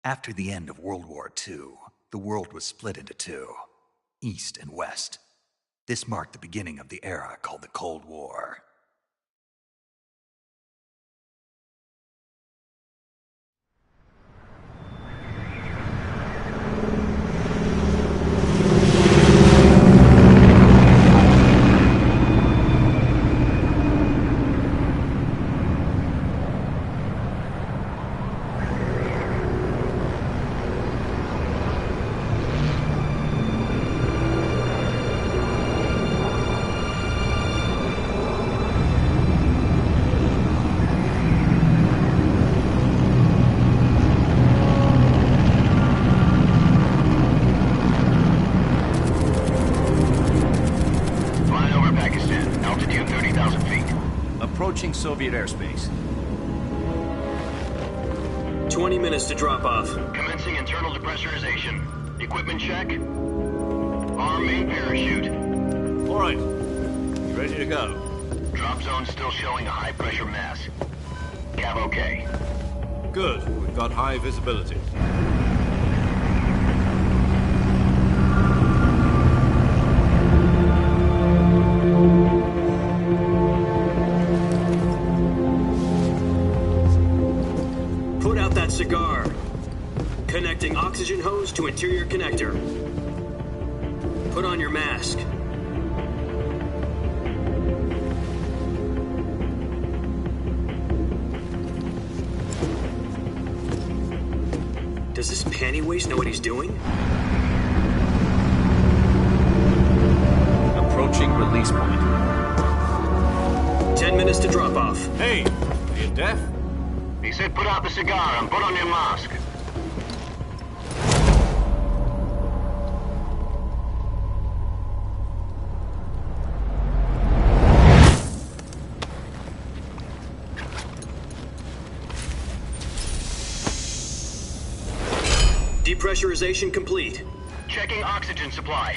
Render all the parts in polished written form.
After the end of World War II, the world was split into two, East and West. This marked the beginning of the era called the Cold War. 20 minutes to drop off. Commencing internal depressurization. Equipment check. Arm main parachute. All right. Ready to go. Drop zone still showing a high pressure mass. Cav okay. Good. We've got high visibility. Put out that cigar. Connecting oxygen hose to interior connector. Put on your mask. Does this panty waste know what he's doing? Approaching release point. 10 minutes to drop off. Hey, are you deaf? He said put out the cigar and put on your mask. Depressurization complete. Checking oxygen supply.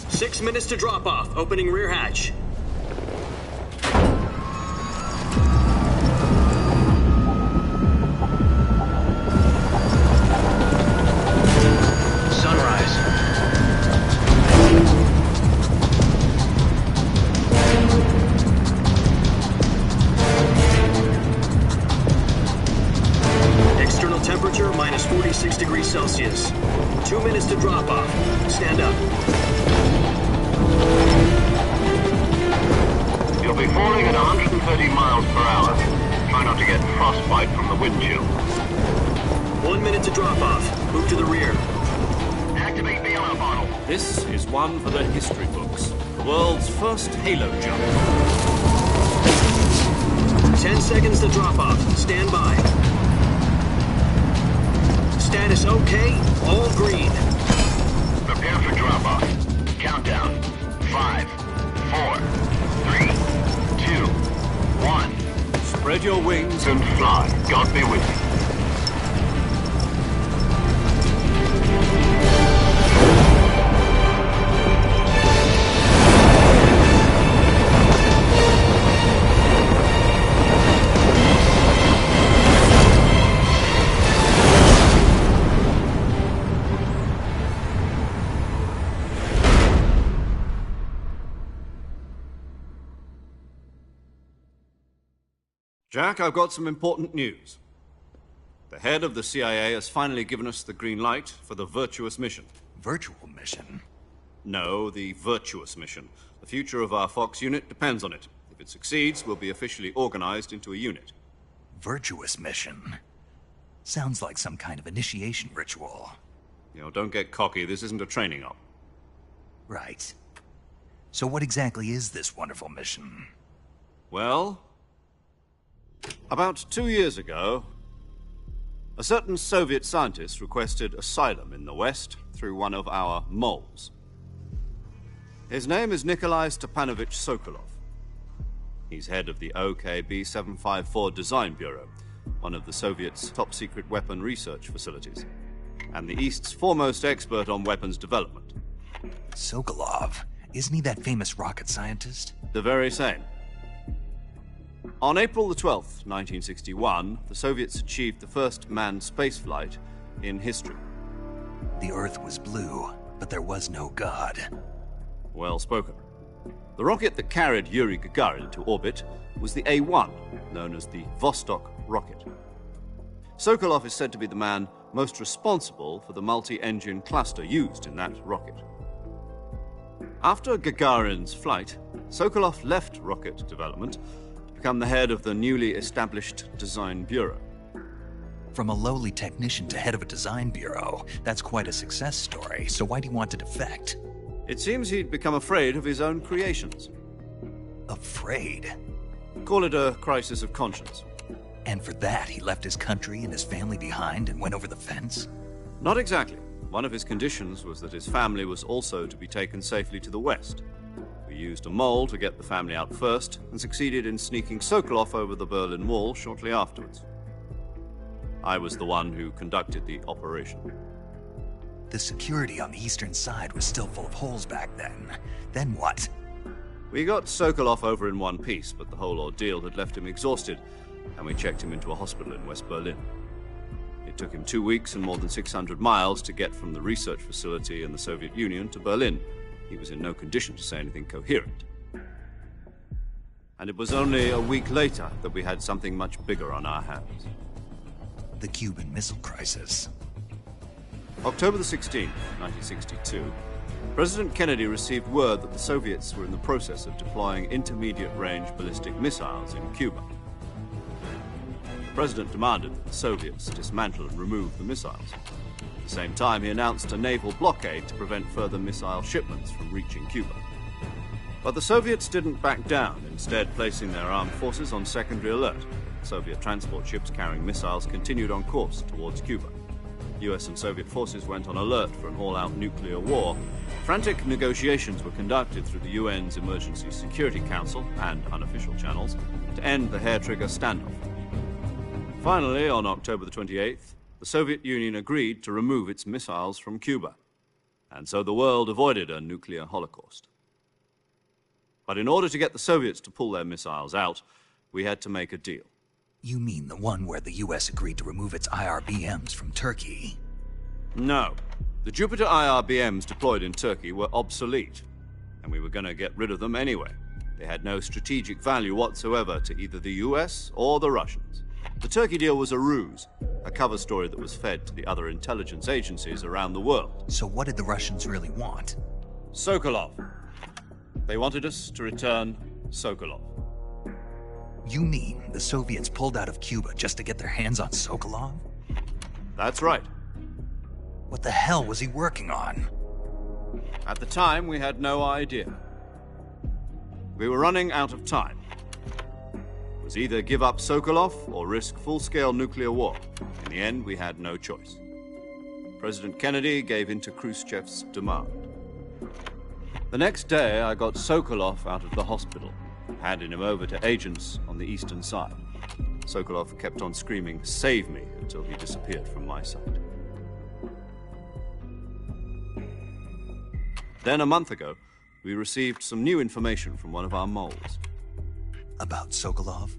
6 minutes to drop off. Opening rear hatch. Sunrise. External temperature minus 46 degrees Celsius. 2 minutes to drop off. Stand up. You'll be falling at 130 miles per hour. Try not to get frostbite from the wind chill. 1 minute to drop off. Move to the rear. Activate bailout bottle. This is one for the history books. The world's first halo jump. 10 seconds to drop off. Stand by. Status okay. All green. Prepare for drop-off. Countdown. 5, 4, 3, 2, 1. Spread your wings And fly. God be with you. Jack, I've got some important news. The head of the CIA has finally given us the green light for the Virtuous mission. Virtual mission? No, the Virtuous mission. The future of our Fox unit depends on it. If it succeeds, we'll be officially organized into a unit. Virtuous mission? Sounds like some kind of initiation ritual. You know, don't get cocky. This isn't a training op. Right. So what exactly is this wonderful mission? Well, about 2 years ago, a certain Soviet scientist requested asylum in the West through one of our moles. His name is Nikolai Stepanovich Sokolov. He's head of the OKB-754 Design Bureau, one of the Soviets' top-secret weapon research facilities, and the East's foremost expert on weapons development. Sokolov? Isn't he that famous rocket scientist? The very same. On April the 12th, 1961, the Soviets achieved the first manned spaceflight in history. The Earth was blue, but there was no God. Well spoken. The rocket that carried Yuri Gagarin to orbit was the A1, known as the Vostok rocket. Sokolov is said to be the man most responsible for the multi-engine cluster used in that rocket. After Gagarin's flight, Sokolov left rocket development to become the head of the newly established Design Bureau. From a lowly technician to head of a design bureau, that's quite a success story, so why do you want to defect? It seems he'd become afraid of his own creations. Afraid? Call it a crisis of conscience. And for that, he left his country and his family behind and went over the fence? Not exactly. One of his conditions was that his family was also to be taken safely to the West. We used a mole to get the family out first and succeeded in sneaking Sokolov over the Berlin Wall shortly afterwards. I was the one who conducted the operation. The security on the eastern side was still full of holes back then. Then what? We got Sokolov over in one piece, but the whole ordeal had left him exhausted, and we checked him into a hospital in West Berlin. It took him 2 weeks and more than 600 miles to get from the research facility in the Soviet Union to Berlin. He was in no condition to say anything coherent. And it was only a week later that we had something much bigger on our hands. The Cuban Missile Crisis. October the 16th, 1962, President Kennedy received word that the Soviets were in the process of deploying intermediate-range ballistic missiles in Cuba. The President demanded that the Soviets dismantle and remove the missiles. At the same time, he announced a naval blockade to prevent further missile shipments from reaching Cuba. But the Soviets didn't back down, instead placing their armed forces on secondary alert. Soviet transport ships carrying missiles continued on course towards Cuba. US and Soviet forces went on alert for an all-out nuclear war. Frantic negotiations were conducted through the UN's Emergency Security Council and unofficial channels to end the hair-trigger standoff. Finally, on October the 28th, the Soviet Union agreed to remove its missiles from Cuba, and so the world avoided a nuclear holocaust. But in order to get the Soviets to pull their missiles out, we had to make a deal. You mean the one where the US agreed to remove its IRBMs from Turkey? No. The Jupiter IRBMs deployed in Turkey were obsolete, and we were going to get rid of them anyway. They had no strategic value whatsoever to either the US or the Russians. The Turkey deal was a ruse, a cover story that was fed to the other intelligence agencies around the world. So what did the Russians really want? Sokolov. They wanted us to return Sokolov. You mean the Soviets pulled out of Cuba just to get their hands on Sokolov? That's right. What the hell was he working on? At the time, we had no idea. We were running out of time. It was either give up Sokolov or risk full-scale nuclear war. In the end, we had no choice. President Kennedy gave in to Khrushchev's demand. The next day, I got Sokolov out of the hospital, handing him over to agents on the eastern side. Sokolov kept on screaming, "Save me," until he disappeared from my sight. Then, a month ago, we received some new information from one of our moles. About Sokolov?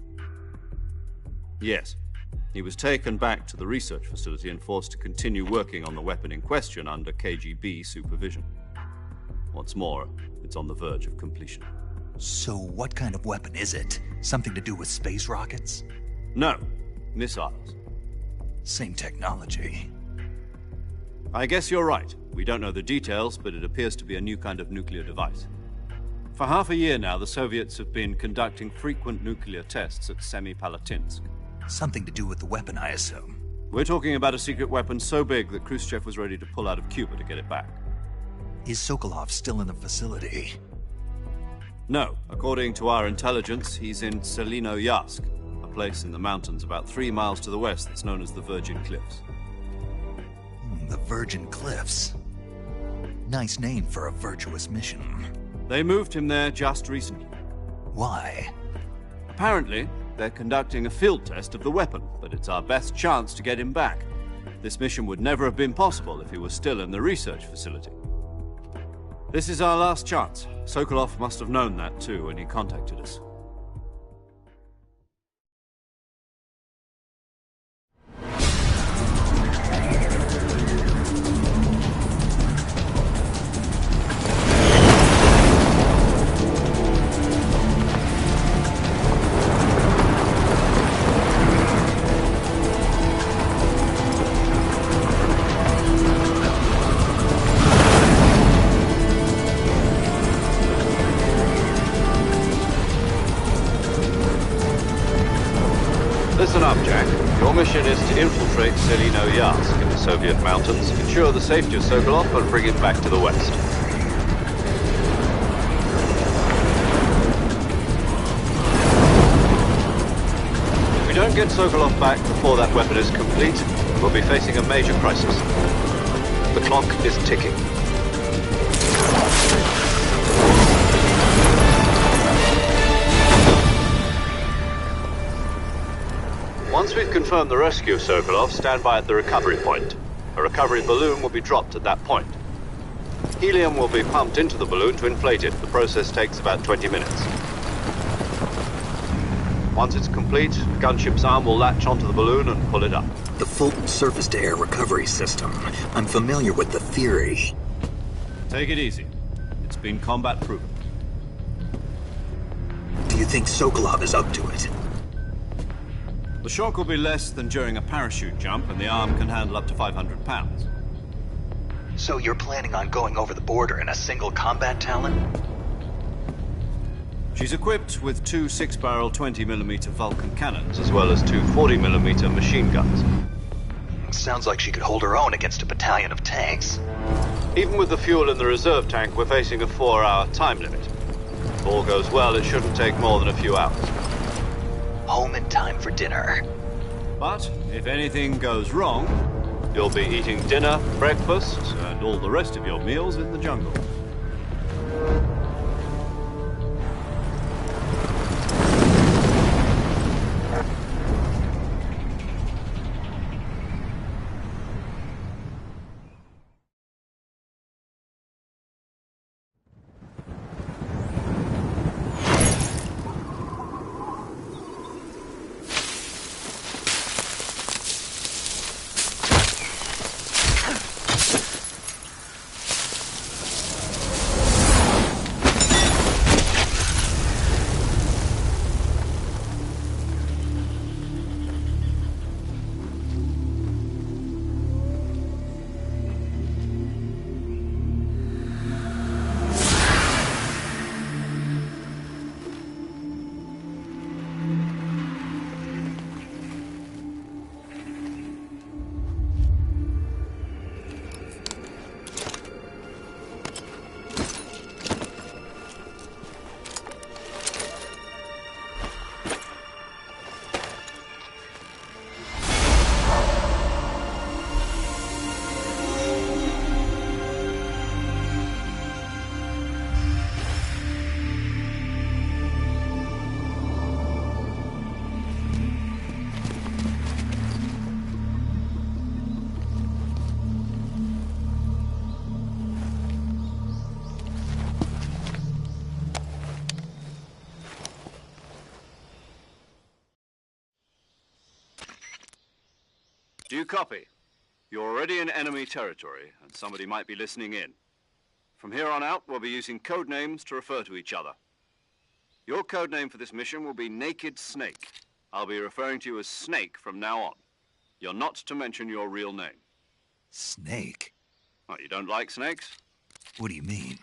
Yes. He was taken back to the research facility and forced to continue working on the weapon in question under KGB supervision. What's more, it's on the verge of completion. So what kind of weapon is it? Something to do with space rockets? No, missiles. Same technology. I guess you're right. We don't know the details, but it appears to be a new kind of nuclear device. For half a year now, the Soviets have been conducting frequent nuclear tests at Semipalatinsk. Something to do with the weapon, I assume. We're talking about a secret weapon so big that Khrushchev was ready to pull out of Cuba to get it back. Is Sokolov still in the facility? No. According to our intelligence, he's in Selinoyarsk, a place in the mountains about 3 miles to the west that's known as the Virgin Cliffs. The Virgin Cliffs. Nice name for a virtuous mission. They moved him there just recently. Why? Apparently, they're conducting a field test of the weapon, but it's our best chance to get him back. This mission would never have been possible if he was still in the research facility. This is our last chance. Sokolov must have known that too when he contacted us. Listen up, Jack. Your mission is to infiltrate Selinoyarsk in the Soviet mountains, ensure the safety of Sokolov, and bring it back to the west. If we don't get Sokolov back before that weapon is complete, we'll be facing a major crisis. The clock is ticking. Once we've confirmed the rescue of Sokolov, stand by at the recovery point. A recovery balloon will be dropped at that point. Helium will be pumped into the balloon to inflate it. The process takes about 20 minutes. Once it's complete, the gunship's arm will latch onto the balloon and pull it up. The Fulton surface-to-air recovery system. I'm familiar with the theory. Take it easy. It's been combat-proven. Do you think Sokolov is up to it? The shock will be less than during a parachute jump, and the arm can handle up to 500 pounds. So you're planning on going over the border in a single combat Talon? She's equipped with two 6-barrel 20mm Vulcan cannons, as well as two 40mm machine guns. Sounds like she could hold her own against a battalion of tanks. Even with the fuel in the reserve tank, we're facing a 4-hour time limit. If all goes well, it shouldn't take more than a few hours. Home in time for dinner. But if anything goes wrong, you'll be eating dinner, breakfast, and all the rest of your meals in the jungle. Do you copy? You're already in enemy territory, and somebody might be listening in. From here on out, we'll be using code names to refer to each other. Your code name for this mission will be Naked Snake. I'll be referring to you as Snake from now on. You're not to mention your real name. Snake? Oh, you don't like snakes? What do you mean?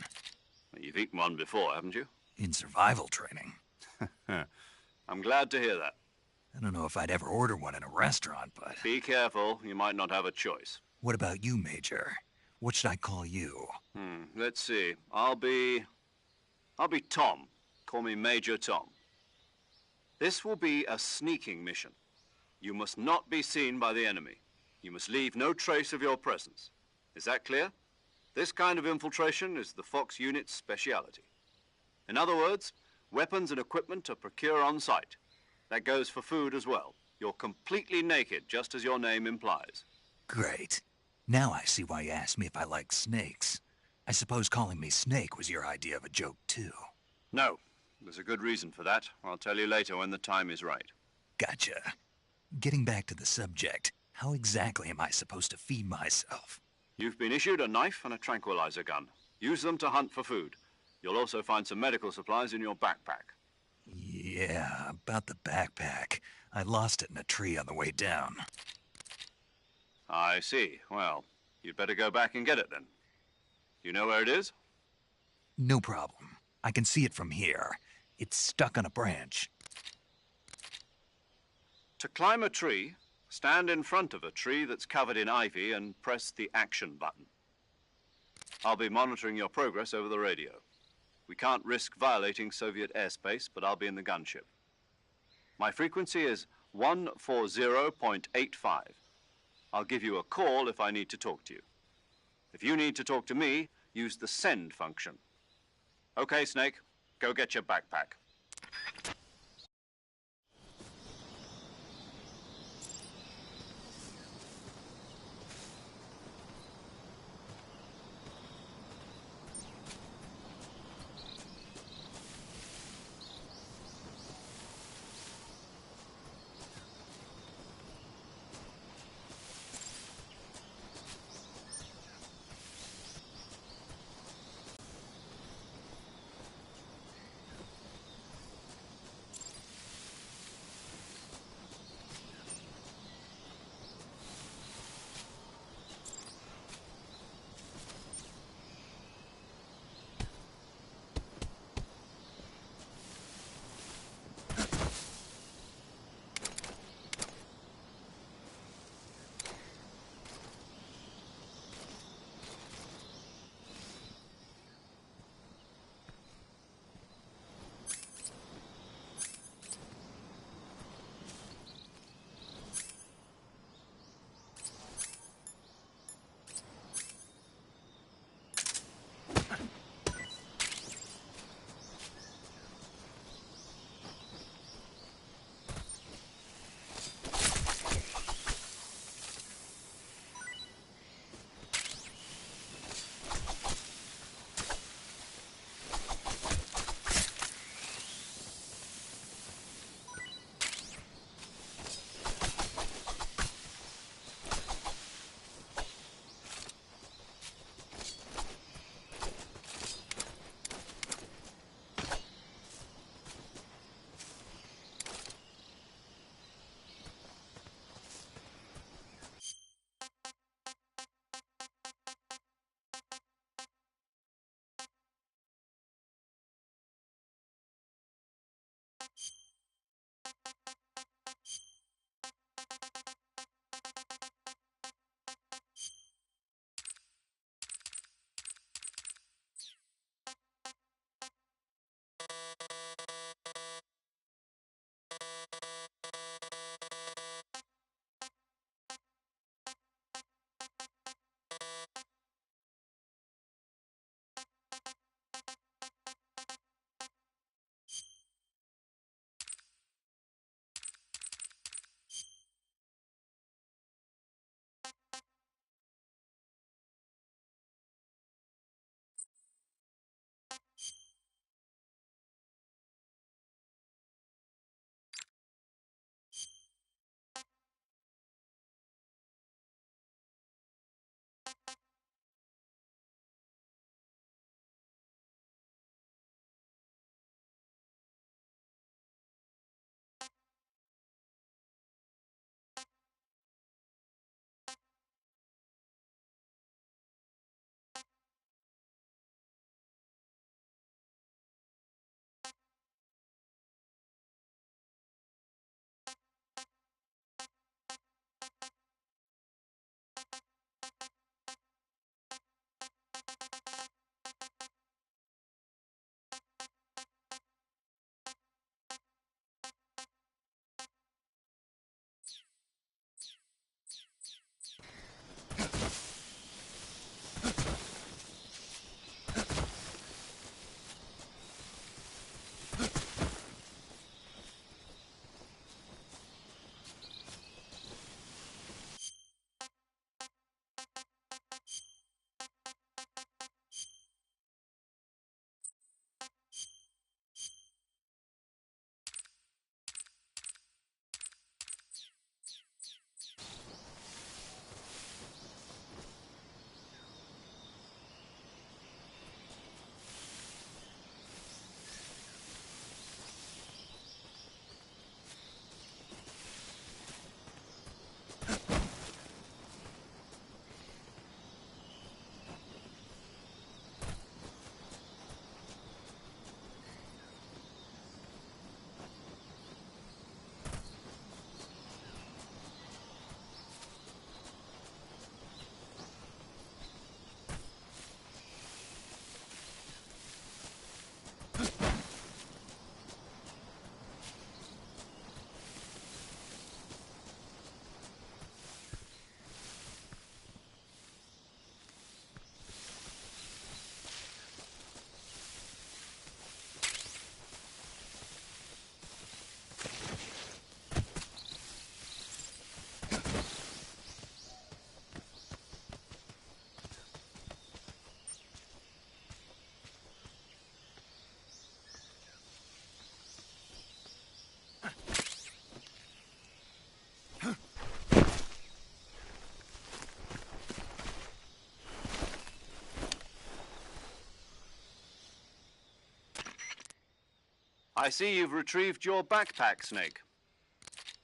Well, you've eaten one before, haven't you? In survival training. I'm glad to hear that. I don't know if I'd ever order one in a restaurant, but... Be careful, you might not have a choice. What about you, Major? What should I call you? Let's see. I'll be Tom. Call me Major Tom. This will be a sneaking mission. You must not be seen by the enemy. You must leave no trace of your presence. Is that clear? This kind of infiltration is the Fox unit's speciality. In other words, weapons and equipment are procured on site. That goes for food as well. You're completely naked, just as your name implies. Great. Now I see why you asked me if I like snakes. I suppose calling me Snake was your idea of a joke, too. No. There's a good reason for that. I'll tell you later when the time is right. Gotcha. Getting back to the subject, how exactly am I supposed to feed myself? You've been issued a knife and a tranquilizer gun. Use them to hunt for food. You'll also find some medical supplies in your backpack. Yeah, about the backpack. I lost it in a tree on the way down. I see. Well, you'd better go back and get it then. You know where it is? No problem. I can see it from here. It's stuck on a branch. To climb a tree, stand in front of a tree that's covered in ivy and press the action button. I'll be monitoring your progress over the radio. We can't risk violating Soviet airspace, but I'll be in the gunship. My frequency is 140.85. I'll give you a call if I need to talk to you. If you need to talk to me, use the send function. Okay, Snake, go get your backpack. I see you've retrieved your backpack, Snake.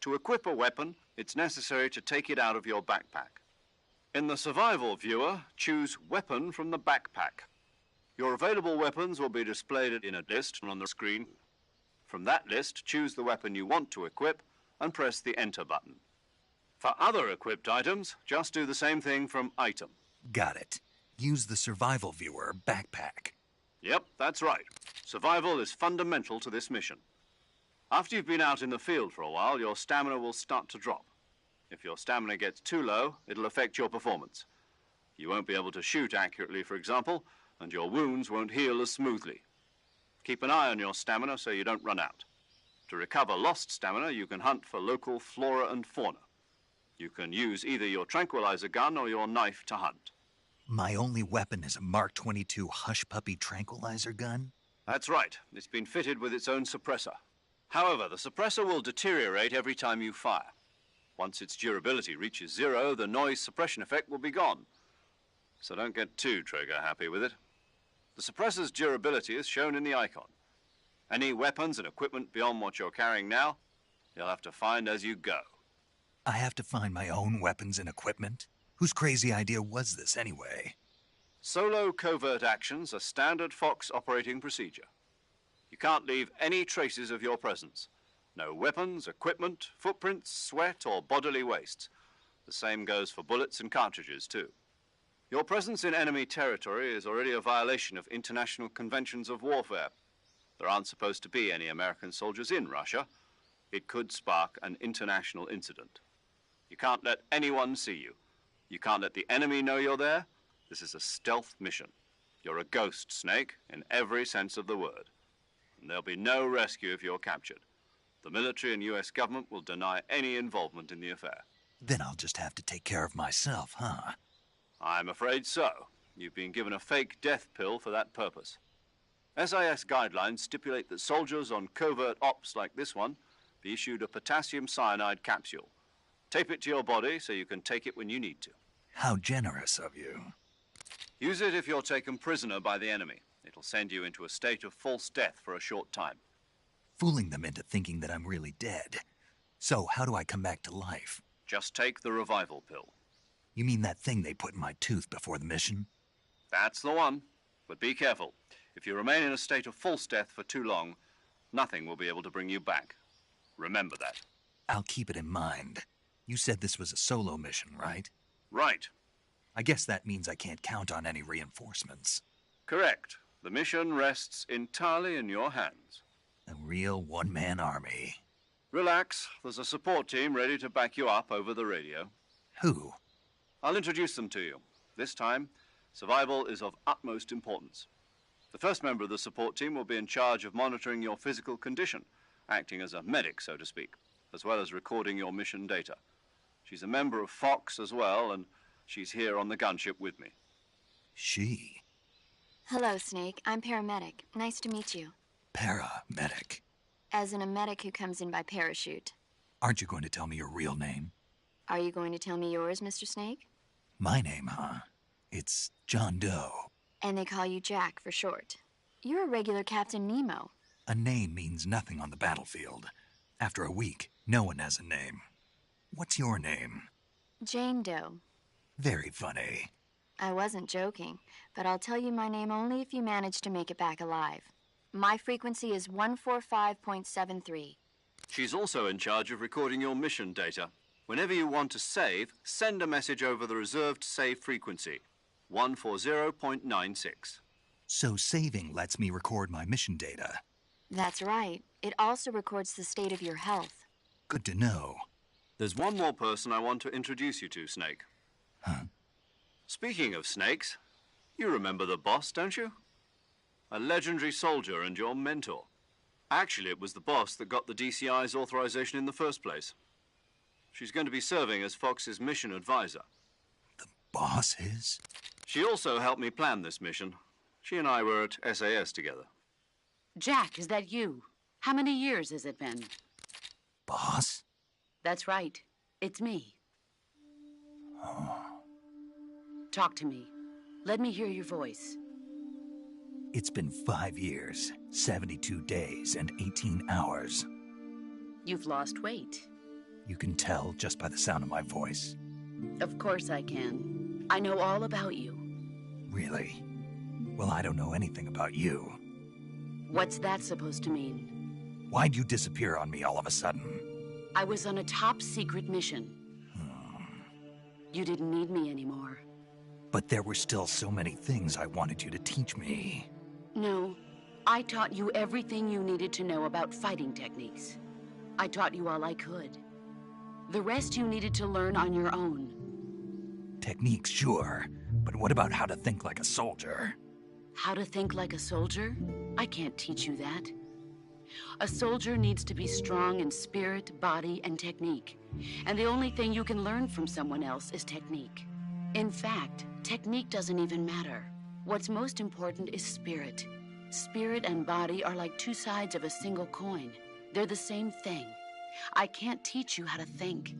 To equip a weapon, it's necessary to take it out of your backpack. In the survival viewer, choose Weapon from the backpack. Your available weapons will be displayed in a list on the screen. From that list, choose the weapon you want to equip and press the Enter button. For other equipped items, just do the same thing from Item. Got it. Use the survival viewer backpack. Yep, that's right. Survival is fundamental to this mission. After you've been out in the field for a while, your stamina will start to drop. If your stamina gets too low, it'll affect your performance. You won't be able to shoot accurately, for example, and your wounds won't heal as smoothly. Keep an eye on your stamina so you don't run out. To recover lost stamina, you can hunt for local flora and fauna. You can use either your tranquilizer gun or your knife to hunt. My only weapon is a Mark 22 Hush Puppy tranquilizer gun? That's right. It's been fitted with its own suppressor. However, the suppressor will deteriorate every time you fire. Once its durability reaches 0, the noise suppression effect will be gone. So don't get too trigger happy with it. The suppressor's durability is shown in the icon. Any weapons and equipment beyond what you're carrying now, you'll have to find as you go. I have to find my own weapons and equipment? Whose crazy idea was this anyway? Solo covert actions are standard Fox operating procedure. You can't leave any traces of your presence. No weapons, equipment, footprints, sweat, or bodily wastes. The same goes for bullets and cartridges, too. Your presence in enemy territory is already a violation of international conventions of warfare. There aren't supposed to be any American soldiers in Russia. It could spark an international incident. You can't let anyone see you. You can't let the enemy know you're there. This is a stealth mission. You're a ghost, Snake, in every sense of the word. And there'll be no rescue if you're captured. The military and US government will deny any involvement in the affair. Then I'll just have to take care of myself, huh? I'm afraid so. You've been given a fake death pill for that purpose. SIS guidelines stipulate that soldiers on covert ops like this one be issued a potassium cyanide capsule. Tape it to your body so you can take it when you need to. How generous of you. Use it if you're taken prisoner by the enemy. It'll send you into a state of false death for a short time. Fooling them into thinking that I'm really dead. So how do I come back to life? Just take the revival pill. You mean that thing they put in my tooth before the mission? That's the one. But be careful. If you remain in a state of false death for too long, nothing will be able to bring you back. Remember that. I'll keep it in mind. You said this was a solo mission, right? Right. I guess that means I can't count on any reinforcements. Correct. The mission rests entirely in your hands. A real one-man army. Relax. There's a support team ready to back you up over the radio. Who? I'll introduce them to you. This time, survival is of utmost importance. The first member of the support team will be in charge of monitoring your physical condition, acting as a medic, so to speak, as well as recording your mission data. She's a member of Fox as well, and she's here on the gunship with me. She? Hello, Snake. I'm paramedic. Nice to meet you. Paramedic. As in a medic who comes in by parachute. Aren't you going to tell me your real name? Are you going to tell me yours, Mr. Snake? My name, huh? It's John Doe. And they call you Jack for short. You're a regular Captain Nemo. A name means nothing on the battlefield. After a week, no one has a name. What's your name? Jane Doe. Very funny. I wasn't joking, but I'll tell you my name only if you manage to make it back alive. My frequency is 145.73. She's also in charge of recording your mission data. Whenever you want to save, send a message over the reserved save frequency, 140.96. So saving lets me record my mission data. That's right. It also records the state of your health. Good to know. There's one more person I want to introduce you to, Snake. Huh? Speaking of snakes, you remember the boss, don't you? A legendary soldier and your mentor. Actually, it was the boss that got the DCI's authorization in the first place. She's going to be serving as Fox's mission advisor. The boss is? She also helped me plan this mission. She and I were at SAS together. Jack, is that you? How many years has it been? Boss? That's right. It's me. Oh. Talk to me. Let me hear your voice. It's been 5 years, 72 days, and 18 hours. You've lost weight. You can tell just by the sound of my voice. Of course I can. I know all about you. Really? Well, I don't know anything about you. What's that supposed to mean? Why'd you disappear on me all of a sudden? I was on a top-secret mission. You didn't need me anymore. But there were still so many things I wanted you to teach me. No, I taught you everything you needed to know about fighting techniques. I taught you all I could. The rest you needed to learn on your own. Techniques, sure. But what about how to think like a soldier? How to think like a soldier? I can't teach you that. A soldier needs to be strong in spirit, body, and technique. And the only thing you can learn from someone else is technique. In fact, technique doesn't even matter. What's most important is spirit. Spirit and body are like two sides of a single coin. They're the same thing. I can't teach you how to think.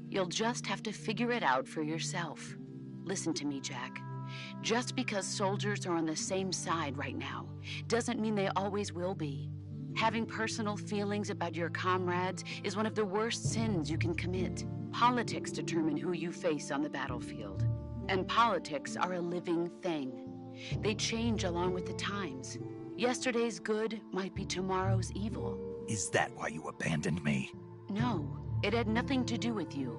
You'll just have to figure it out for yourself. Listen to me, Jack. Just because soldiers are on the same side right now doesn't mean they always will be. Having personal feelings about your comrades is one of the worst sins you can commit. Politics determine who you face on the battlefield. And politics are a living thing. They change along with the times. Yesterday's good might be tomorrow's evil. Is that why you abandoned me? No, it had nothing to do with you.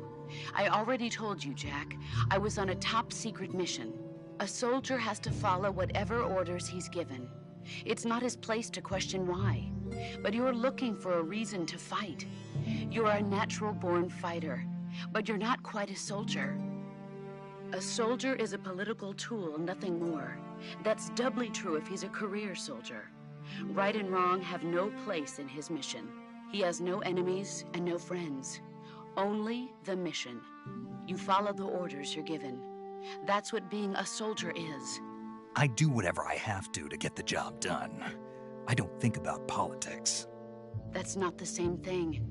I already told you, Jack. I was on a top-secret mission. A soldier has to follow whatever orders he's given. It's not his place to question why. But you're looking for a reason to fight. You're a natural-born fighter, but you're not quite a soldier. A soldier is a political tool, nothing more. That's doubly true if he's a career soldier. Right and wrong have no place in his mission. He has no enemies and no friends. Only the mission. You follow the orders you're given. That's what being a soldier is. I do whatever I have to get the job done. I don't think about politics. That's not the same thing.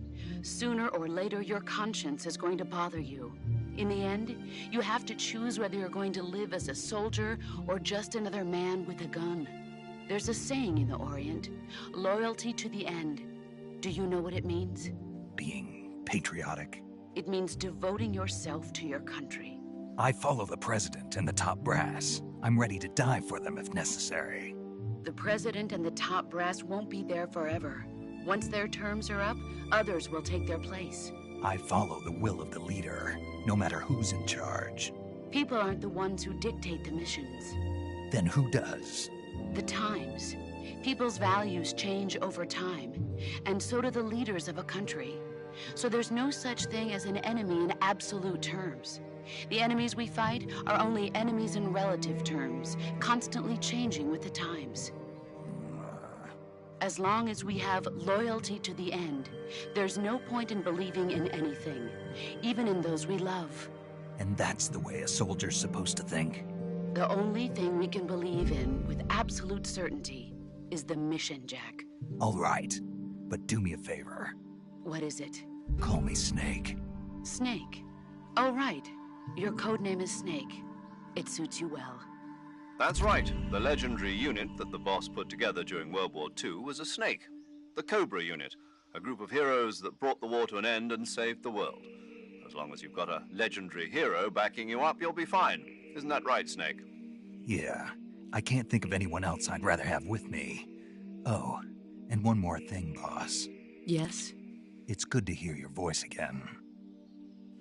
Sooner or later, your conscience is going to bother you. In the end, you have to choose whether you're going to live as a soldier or just another man with a gun. There's a saying in the Orient, loyalty to the end. Do you know what it means? Being patriotic. It means devoting yourself to your country. I follow the president and the top brass. I'm ready to die for them if necessary. The president and the top brass won't be there forever. Once their terms are up, others will take their place. I follow the will of the leader, no matter who's in charge. People aren't the ones who dictate the missions. Then who does? The times. People's values change over time, and so do the leaders of a country. So there's no such thing as an enemy in absolute terms. The enemies we fight are only enemies in relative terms, constantly changing with the times. As long as we have loyalty to the end, there's no point in believing in anything, even in those we love. And that's the way a soldier's supposed to think? The only thing we can believe in with absolute certainty is the mission, Jack. All right, but do me a favor. What is it? Call me Snake. Snake. Oh, right. Your code name is Snake. It suits you well. That's right. The legendary unit that the boss put together during World War II was a snake. The Cobra unit, a group of heroes that brought the war to an end and saved the world. As long as you've got a legendary hero backing you up, you'll be fine. Isn't that right, Snake? Yeah, I can't think of anyone else I'd rather have with me. Oh, and one more thing, boss. Yes? It's good to hear your voice again.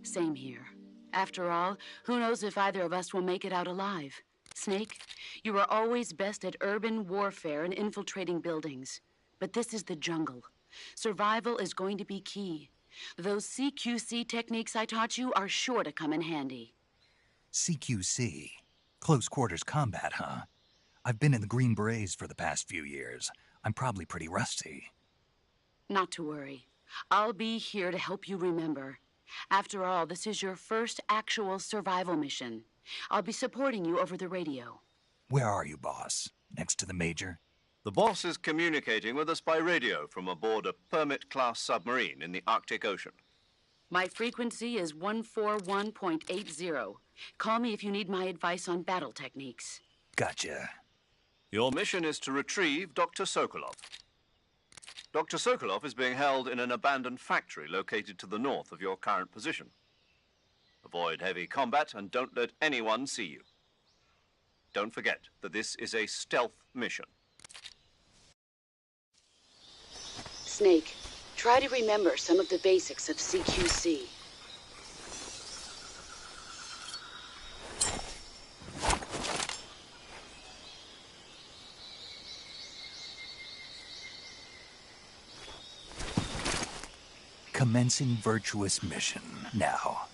Same here. After all, who knows if either of us will make it out alive? Snake, you are always best at urban warfare and infiltrating buildings. But this is the jungle. Survival is going to be key. Those CQC techniques I taught you are sure to come in handy. CQC? Close quarters combat, huh? I've been in the Green Berets for the past few years. I'm probably pretty rusty. Not to worry. I'll be here to help you remember. After all, this is your first actual survival mission. I'll be supporting you over the radio. Where are you, boss? Next to the Major? The boss is communicating with us by radio from aboard a Permit-class submarine in the Arctic Ocean. My frequency is 141.80. Call me if you need my advice on battle techniques. Gotcha. Your mission is to retrieve Dr. Sokolov. Dr. Sokolov is being held in an abandoned factory located to the north of your current position. Avoid heavy combat and don't let anyone see you. Don't forget that this is a stealth mission. Snake, try to remember some of the basics of CQC. Commencing Virtuous mission now.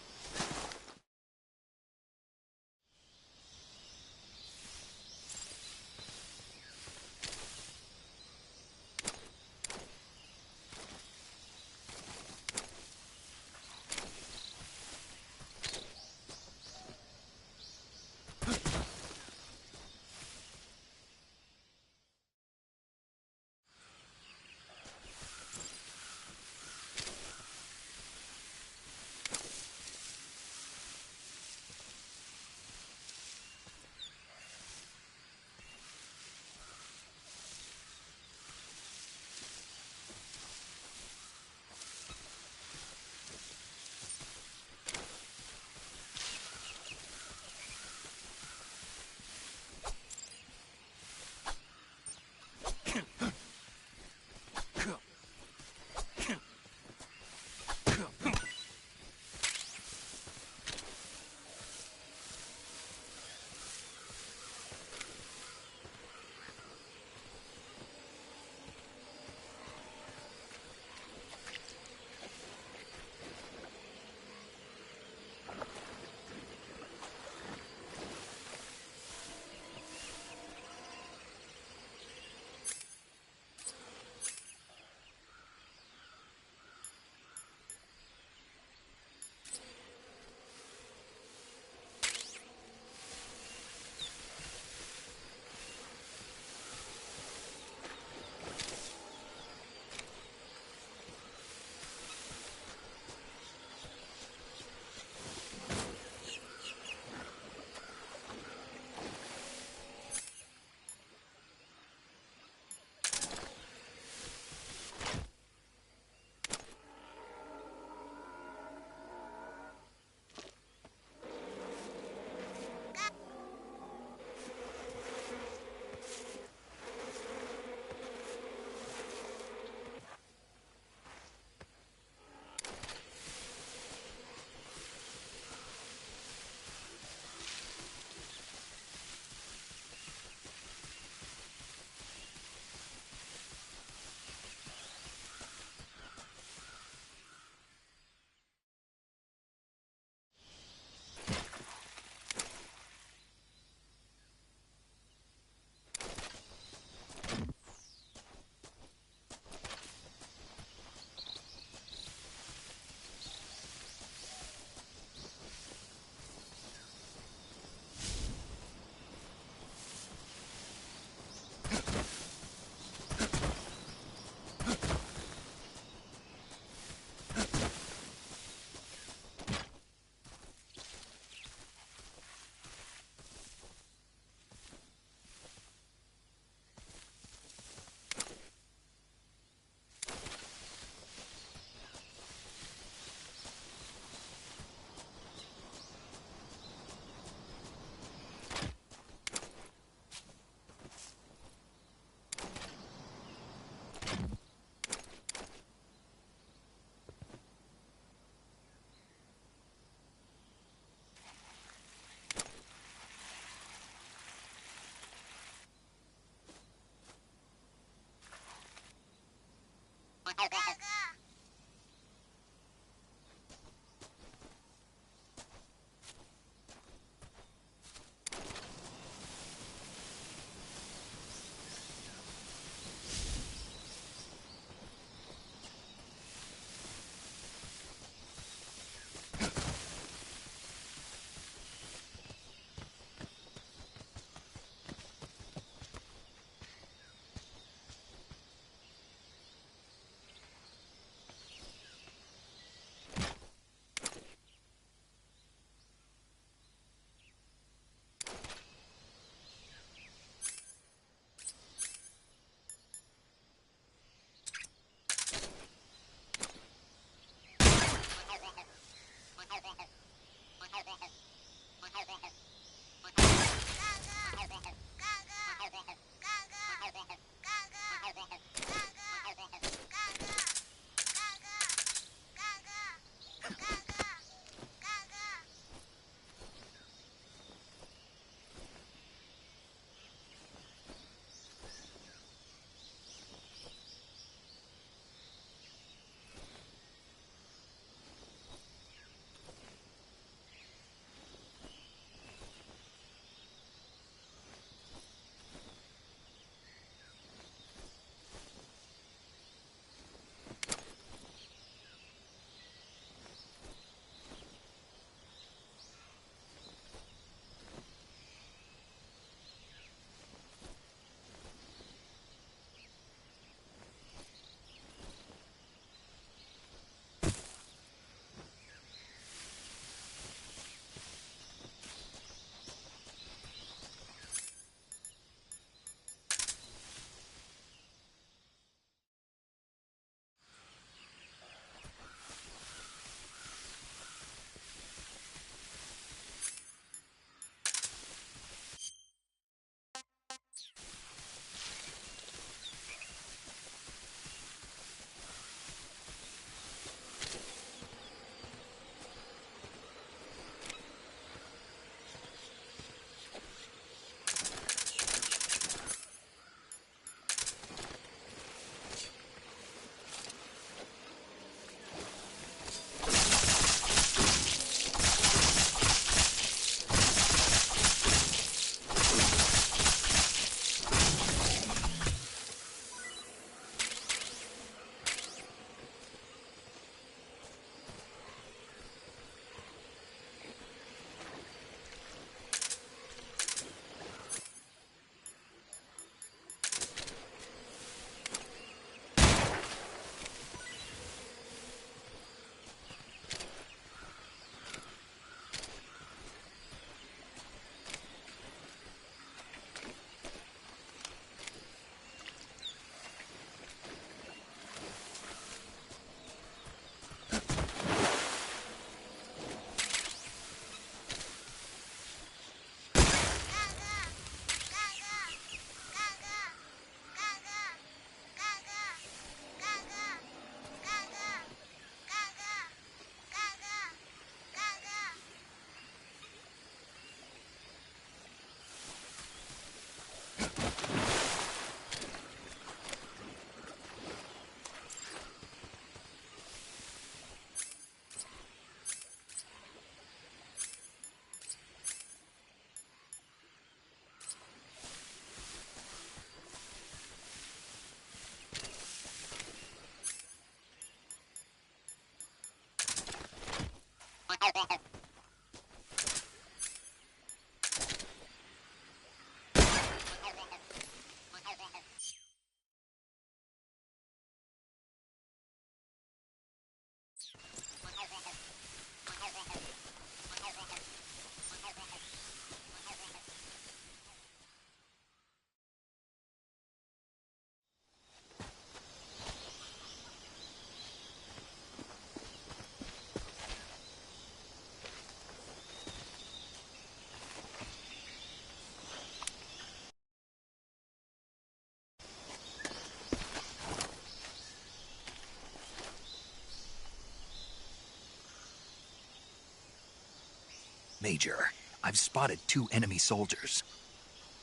Major, I've spotted 2 enemy soldiers.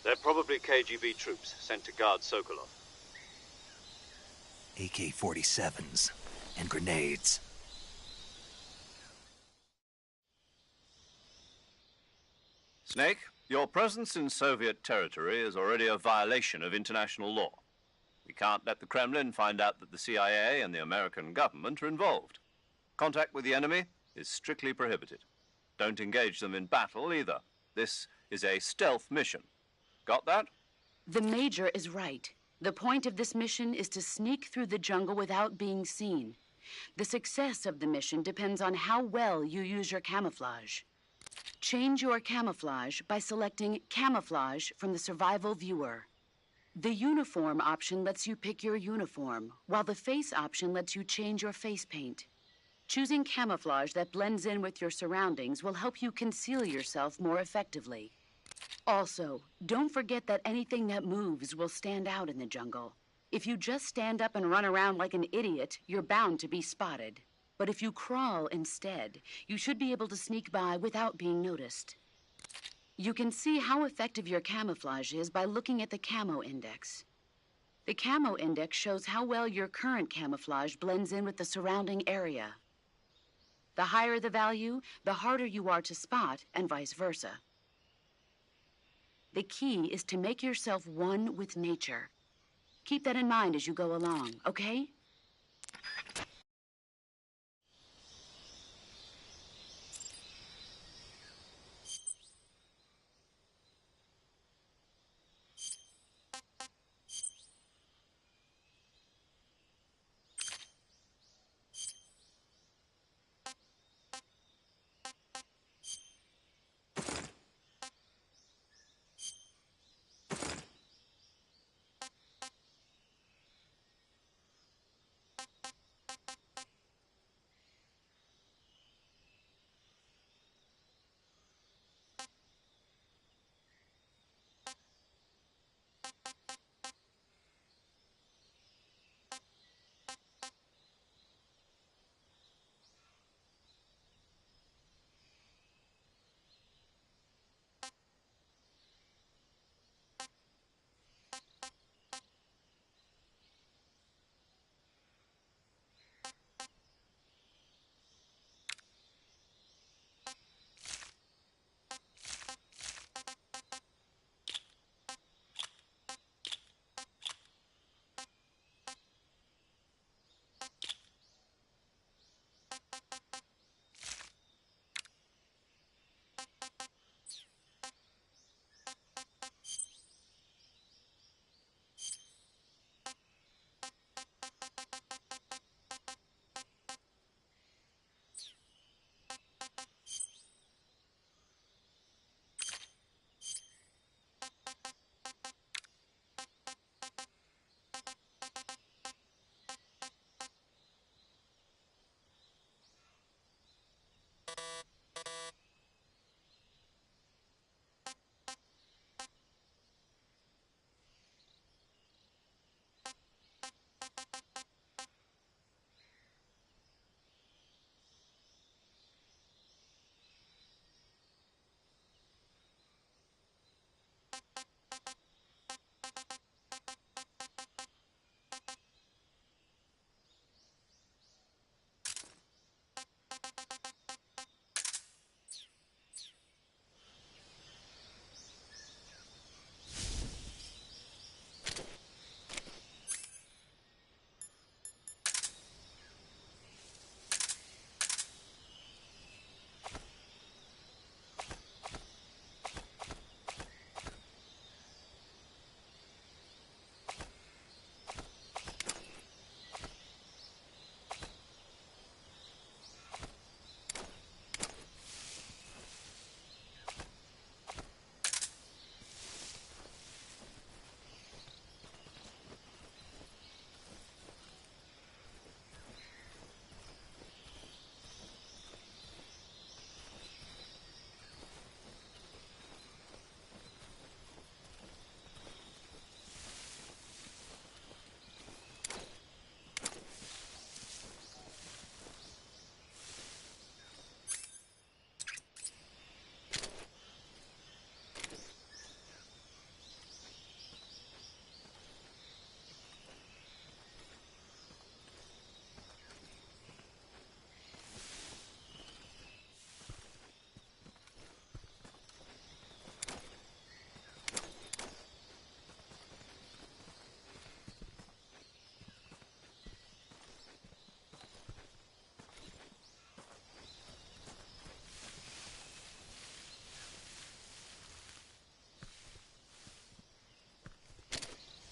They're probably KGB troops sent to guard Sokolov. AK-47s and grenades. Snake, your presence in Soviet territory is already a violation of international law. We can't let the Kremlin find out that the CIA and the American government are involved. Contact with the enemy is strictly prohibited. Don't engage them in battle either. This is a stealth mission. Got that? The Major is right. The point of this mission is to sneak through the jungle without being seen. The success of the mission depends on how well you use your camouflage. Change your camouflage by selecting Camouflage from the Survival Viewer. The Uniform option lets you pick your uniform, while the Face option lets you change your face paint. Choosing camouflage that blends in with your surroundings will help you conceal yourself more effectively. Also, don't forget that anything that moves will stand out in the jungle. If you just stand up and run around like an idiot, you're bound to be spotted. But if you crawl instead, you should be able to sneak by without being noticed. You can see how effective your camouflage is by looking at the camo index. The camo index shows how well your current camouflage blends in with the surrounding area. The higher the value, the harder you are to spot, and vice versa. The key is to make yourself one with nature. Keep that in mind as you go along, okay?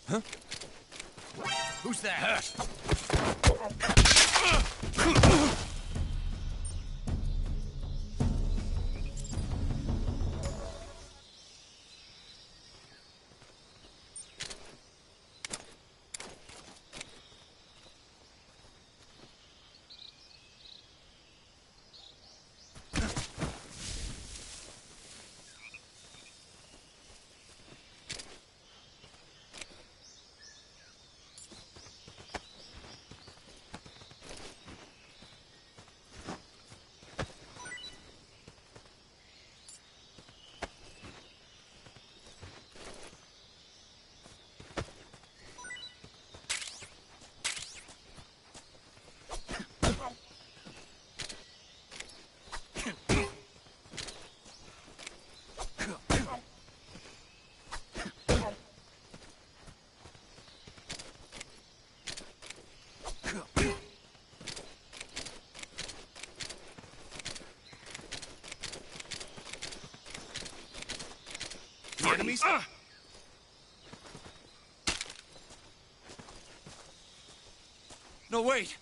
Huh? Who's there? Enemies? No, wait!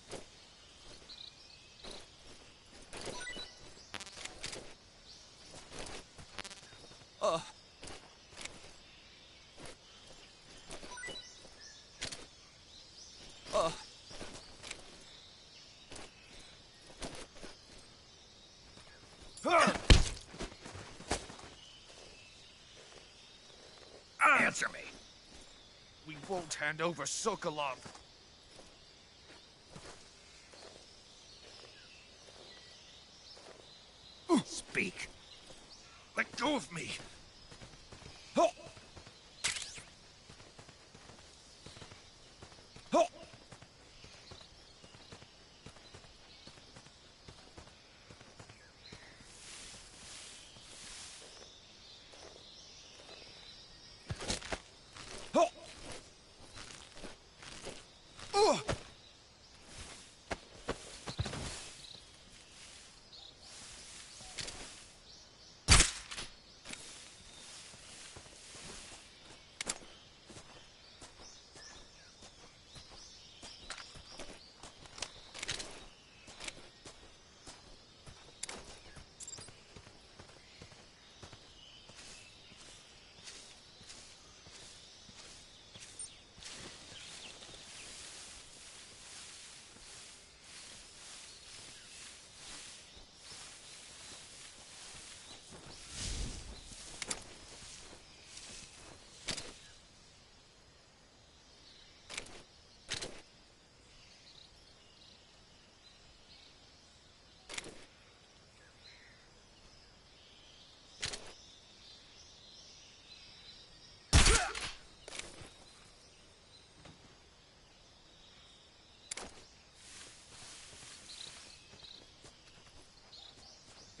Answer me. We won't hand over Sokolov. Speak. Let go of me. Oh. Oh. Oh. Oh.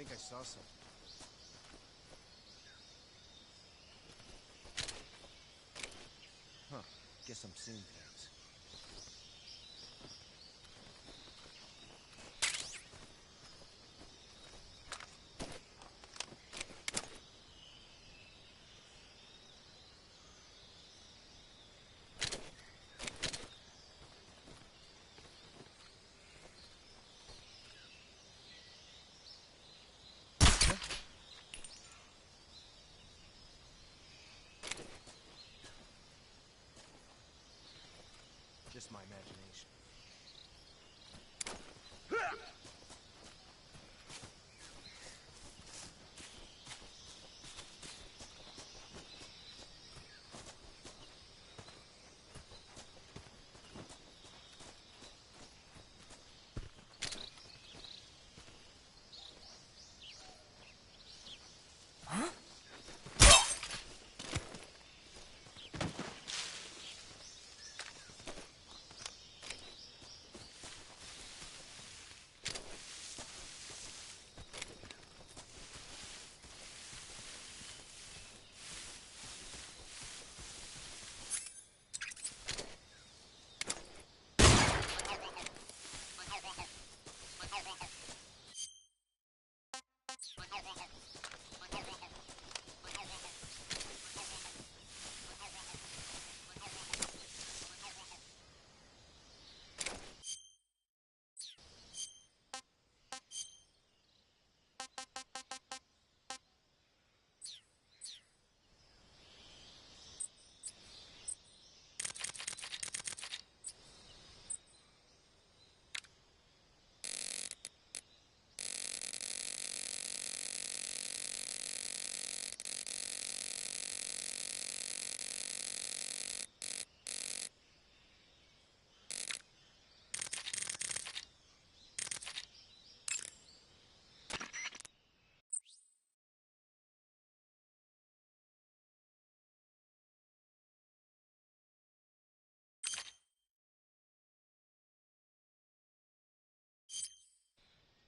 I think I saw something. Huh. Guess I'm seeing things. Just my imagination.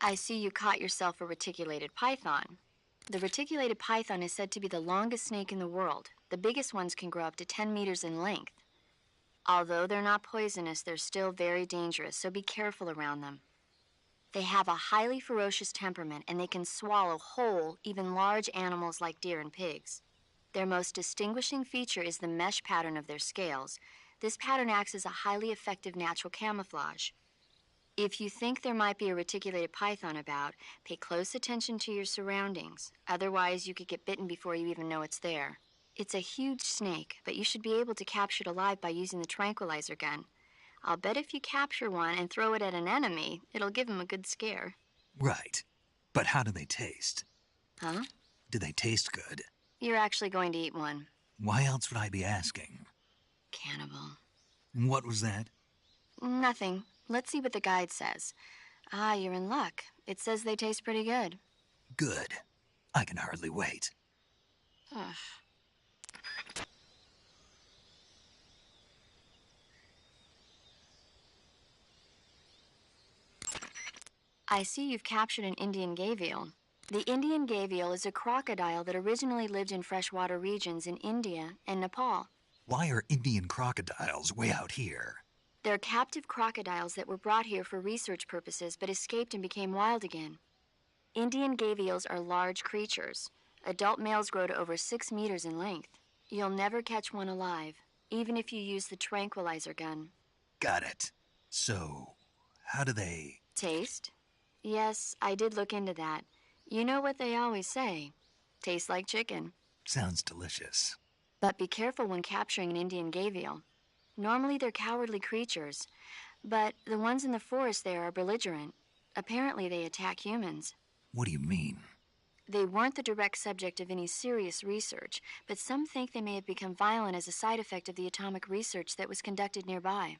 I see you caught yourself a reticulated python. The reticulated python is said to be the longest snake in the world. The biggest ones can grow up to 10 meters in length. Although they're not poisonous, they're still very dangerous, so be careful around them. They have a highly ferocious temperament, and they can swallow whole, even large animals like deer and pigs. Their most distinguishing feature is the mesh pattern of their scales. This pattern acts as a highly effective natural camouflage. If you think there might be a reticulated python about, pay close attention to your surroundings. Otherwise, you could get bitten before you even know it's there. It's a huge snake, but you should be able to capture it alive by using the tranquilizer gun. I'll bet if you capture one and throw it at an enemy, it'll give him a good scare. Right. But how do they taste? Huh? Do they taste good? You're actually going to eat one. Why else would I be asking? Cannibal. What was that? Nothing. Let's see what the guide says. Ah, you're in luck. It says they taste pretty good. Good. I can hardly wait. Ugh. I see you've captured an Indian gavial. The Indian gavial is a crocodile that originally lived in freshwater regions in India and Nepal. Why are Indian crocodiles way out here? They're captive crocodiles that were brought here for research purposes but escaped and became wild again. Indian gavials are large creatures. Adult males grow to over 6 meters in length. You'll never catch one alive, even if you use the tranquilizer gun. Got it. So, how do they... Taste? Yes, I did look into that. You know what they always say. Tastes like chicken. Sounds delicious. But be careful when capturing an Indian gavial. Normally they're cowardly creatures, but the ones in the forest there are belligerent. Apparently they attack humans. What do you mean? They weren't the direct subject of any serious research, but some think they may have become violent as a side effect of the atomic research that was conducted nearby.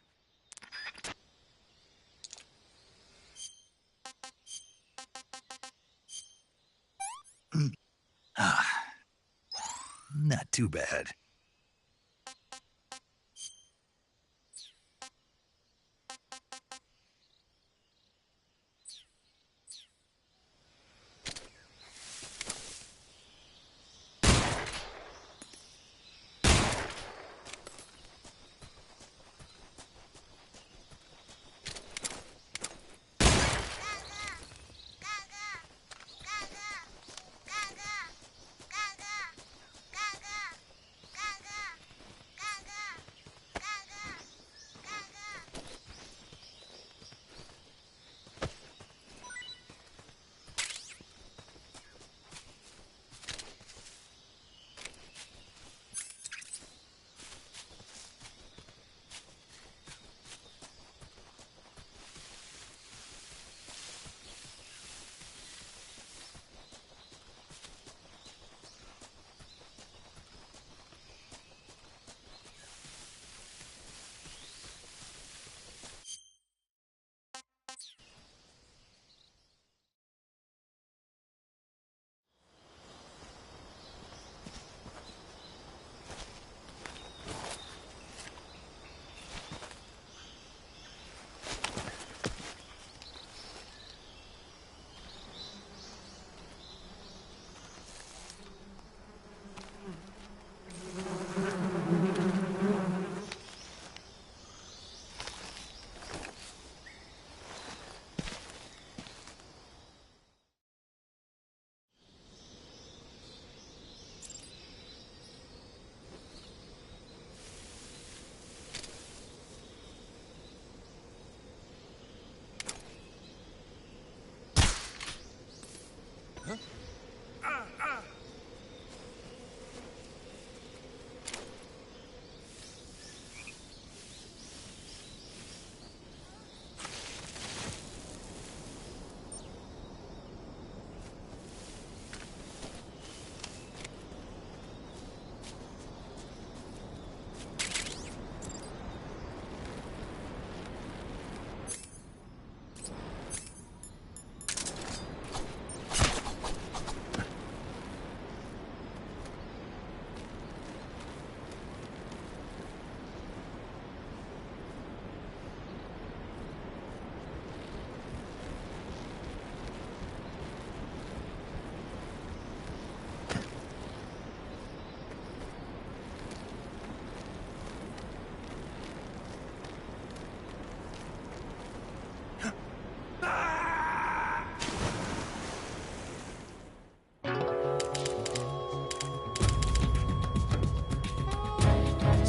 Not too bad.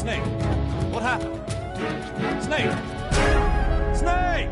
Snake! What happened? Snake! Snake!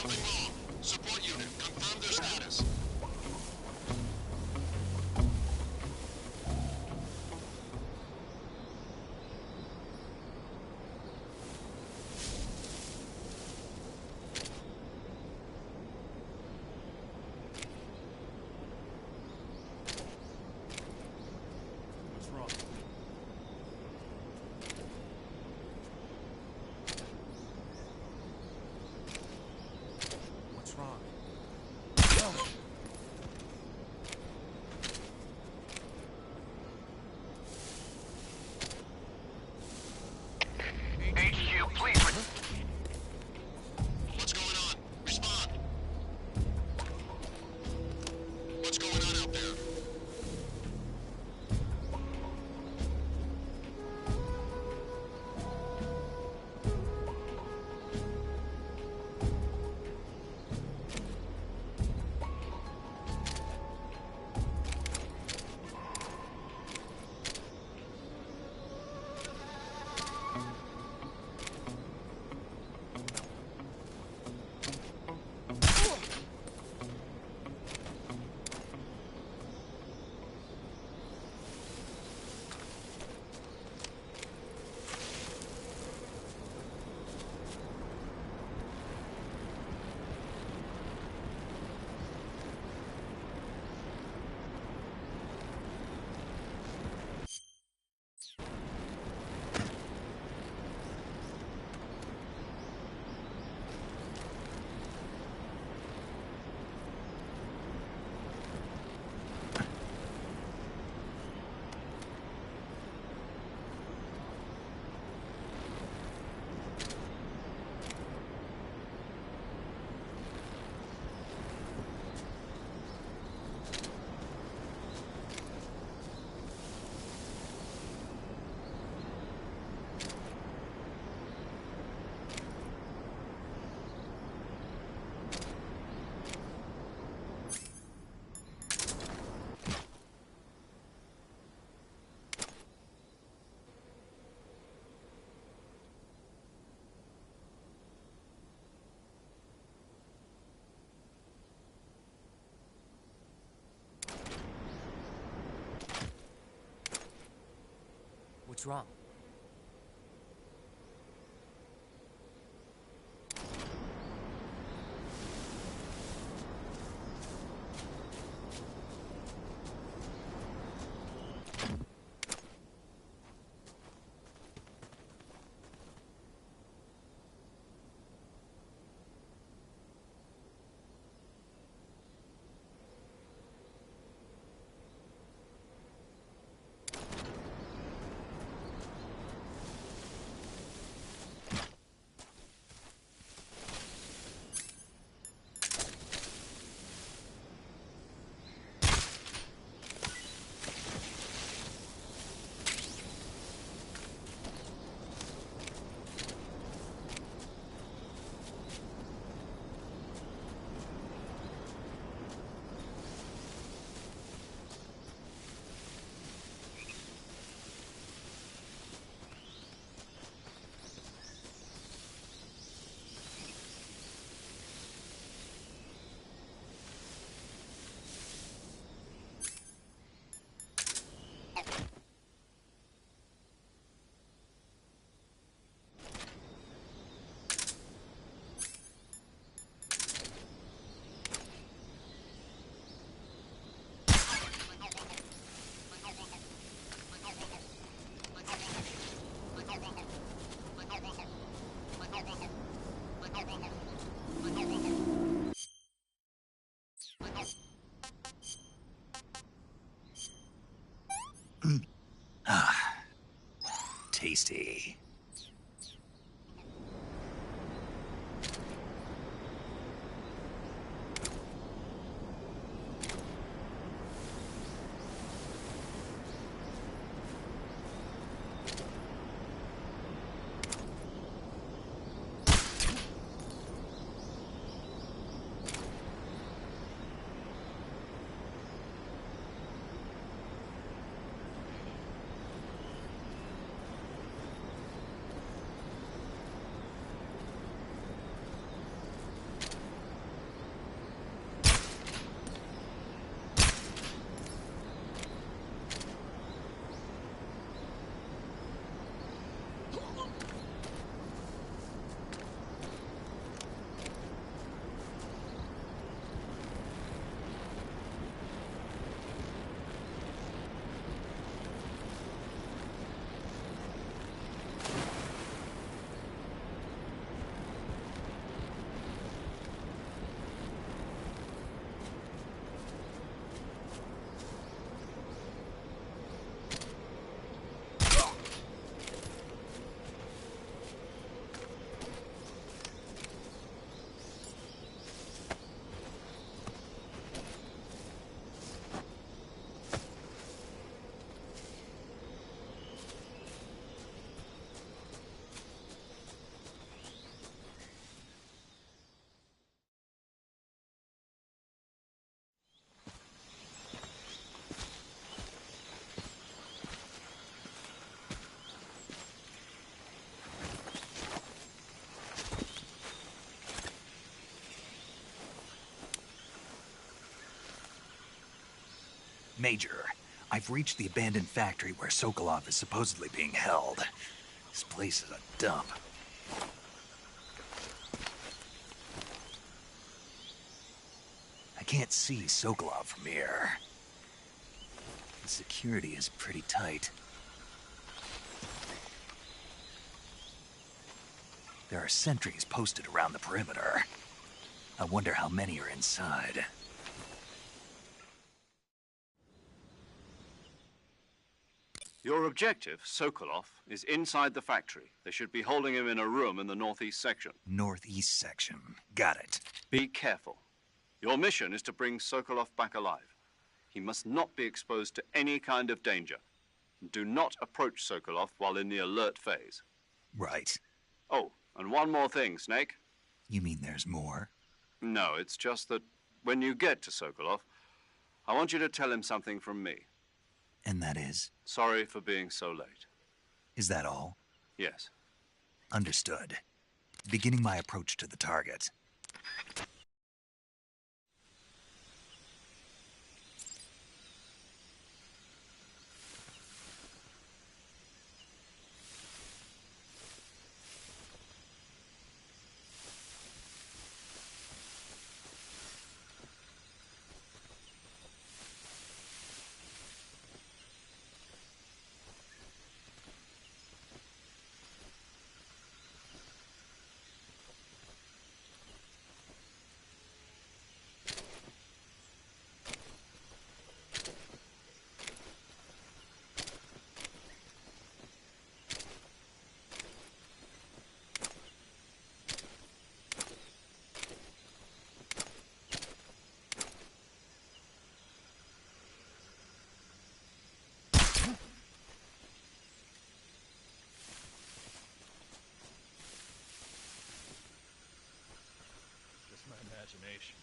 Something wrong. Support unit, confirm their status. What's wrong? What's wrong? HQ, please. What's going on? Respond. What's going on out there? What's wrong? Tasty. Major, I've reached the abandoned factory where Sokolov is supposedly being held. This place is a dump. I can't see Sokolov from here. The security is pretty tight. There are sentries posted around the perimeter. I wonder how many are inside. Your objective, Sokolov, is inside the factory. They should be holding him in a room in the northeast section. Northeast section. Got it. Be careful. Your mission is to bring Sokolov back alive. He must not be exposed to any kind of danger. Do not approach Sokolov while in the alert phase. Right. Oh, and one more thing, Snake. You mean there's more? No, it's just that when you get to Sokolov, I want you to tell him something from me. And that is? Sorry for being so late. Is that all? Yes. Understood. Beginning my approach to the target. My imagination.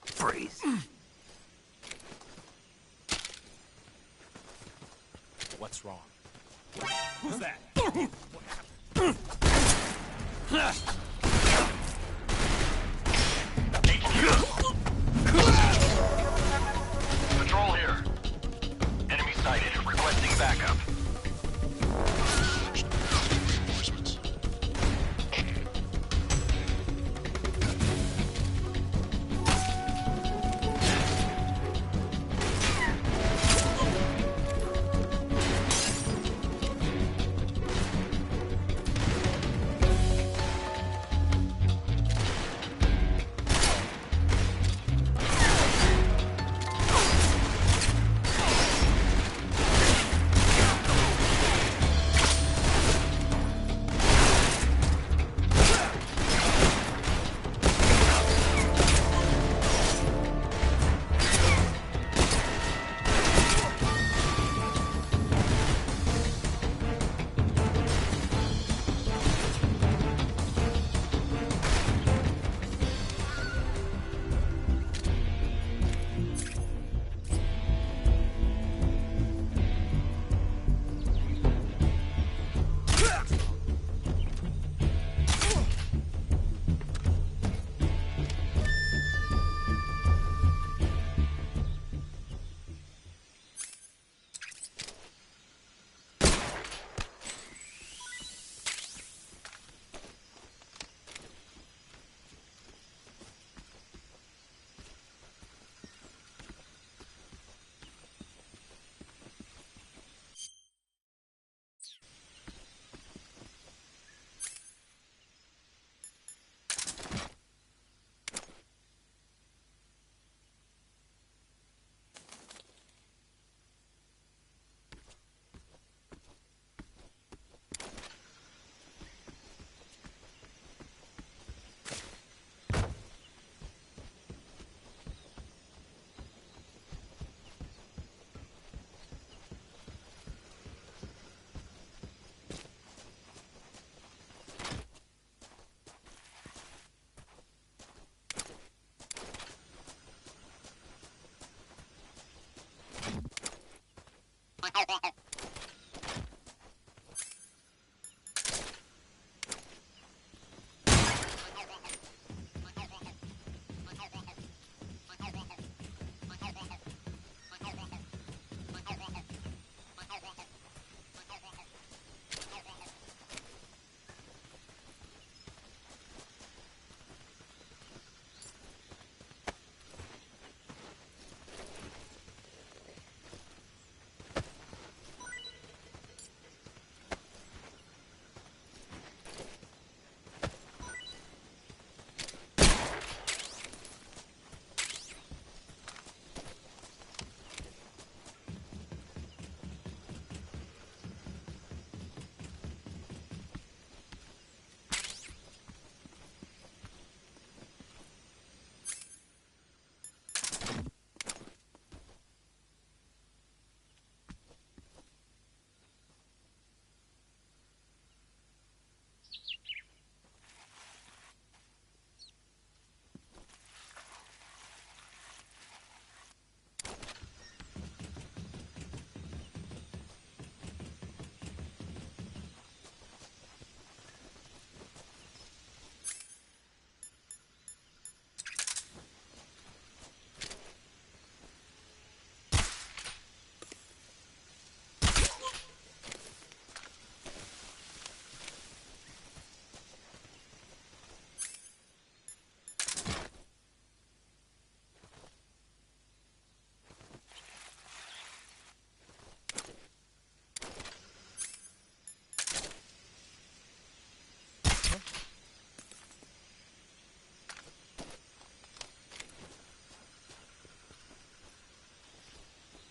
Freeze. What's wrong? Who's that? What Patrol here. Enemy sighted. Requesting backup.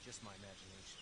Just my imagination.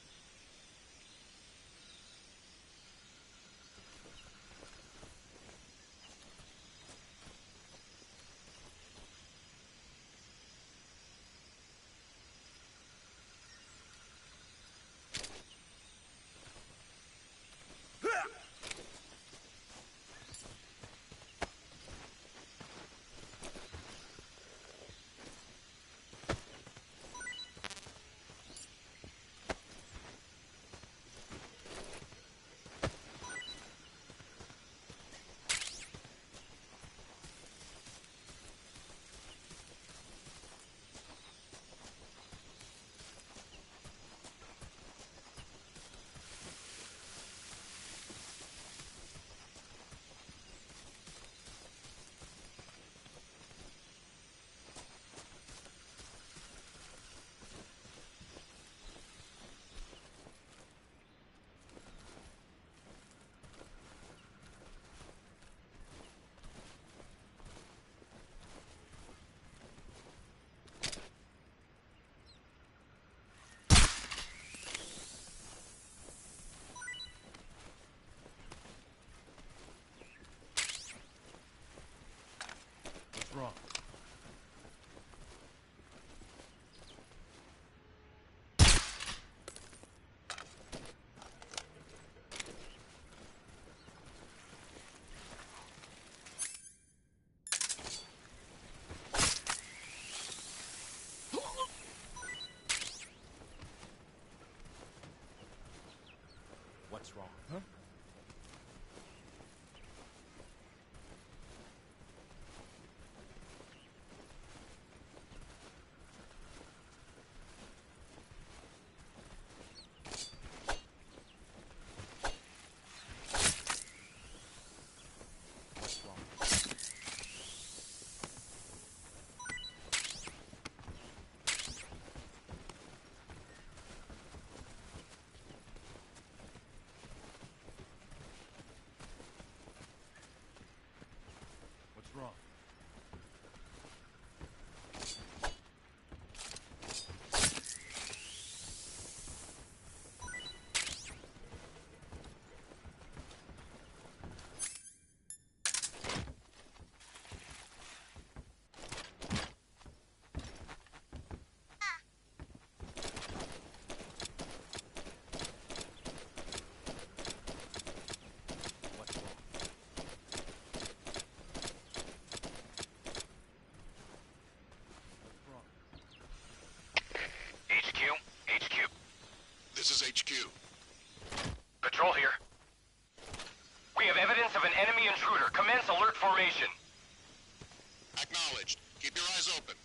What's wrong? What's wrong? Huh? What's wrong? Patrol here. We have evidence of an enemy intruder. Commence alert formation. Acknowledged. Keep your eyes open.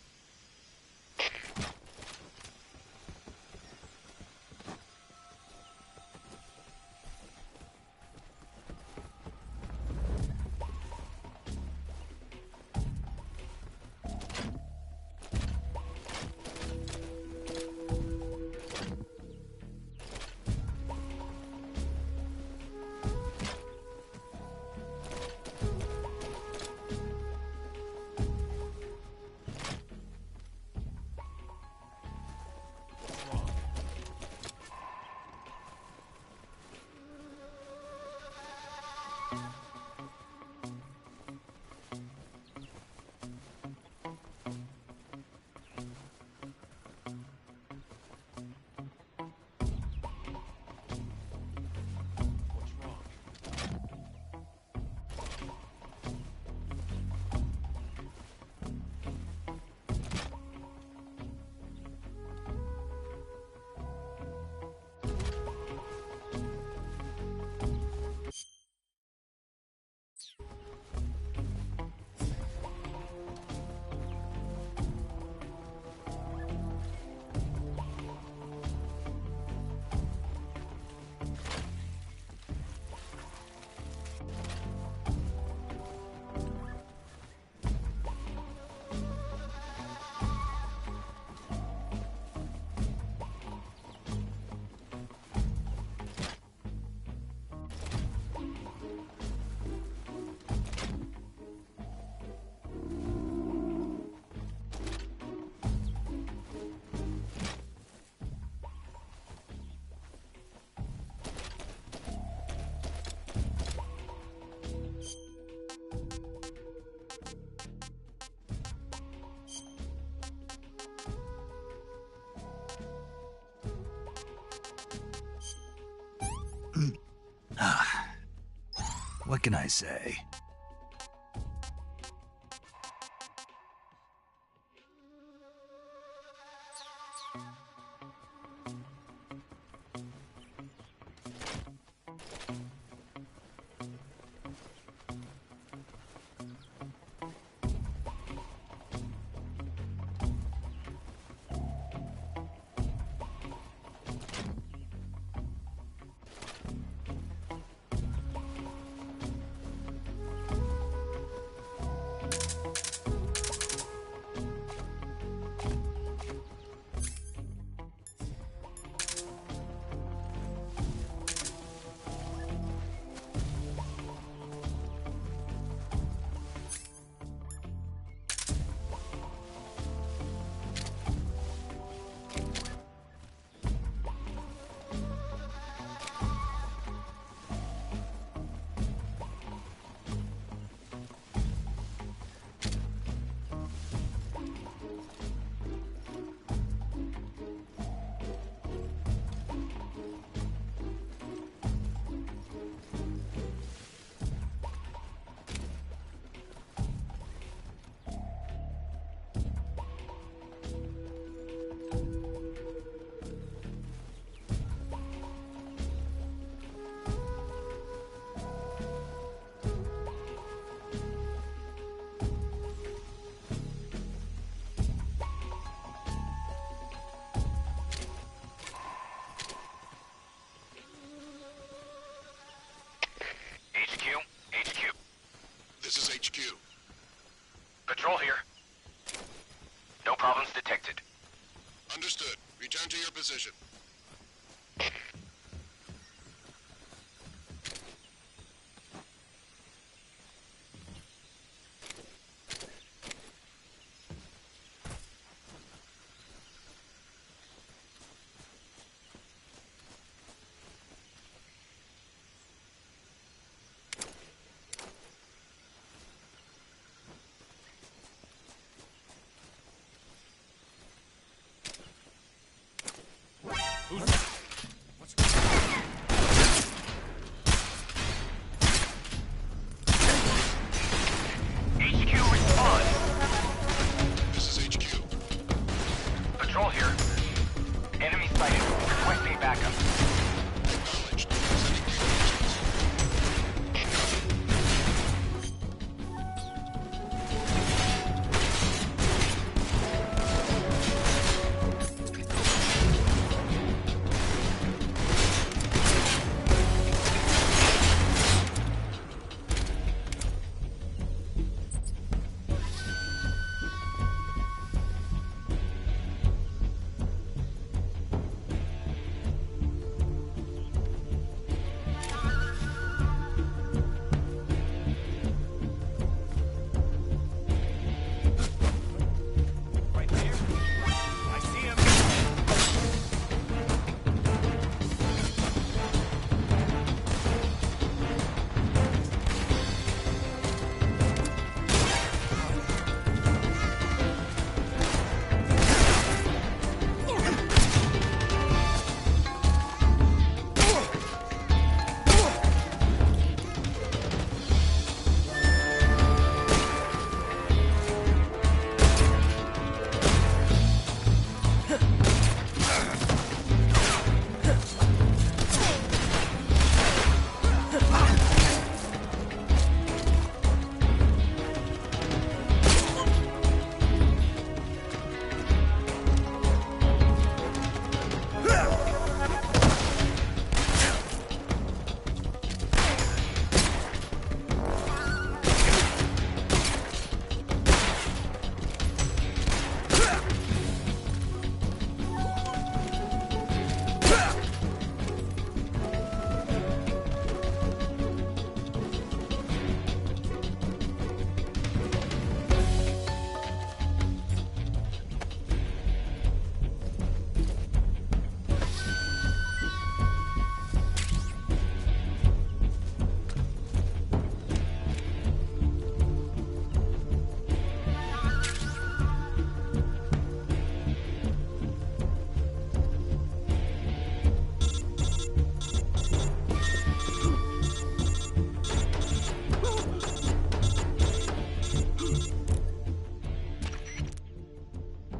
What can I say? HQ. Patrol here. No problems detected. Understood. Return to your position.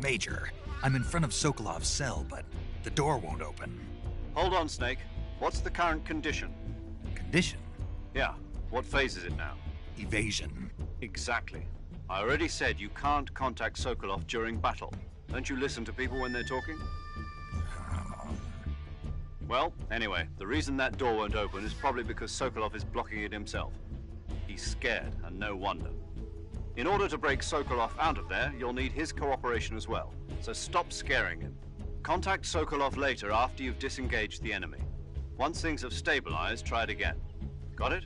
Major, I'm in front of Sokolov's cell, but the door won't open. Hold on, Snake. What's the current condition? Condition? Yeah. What phase is it now? Evasion. Exactly. I already said you can't contact Sokolov during battle. Don't you listen to people when they're talking? Well, anyway, the reason that door won't open is probably because Sokolov is blocking it himself. He's scared, and no wonder. In order to break Sokolov out of there, you'll need his cooperation as well. So stop scaring him. Contact Sokolov later after you've disengaged the enemy. Once things have stabilized, try it again. Got it?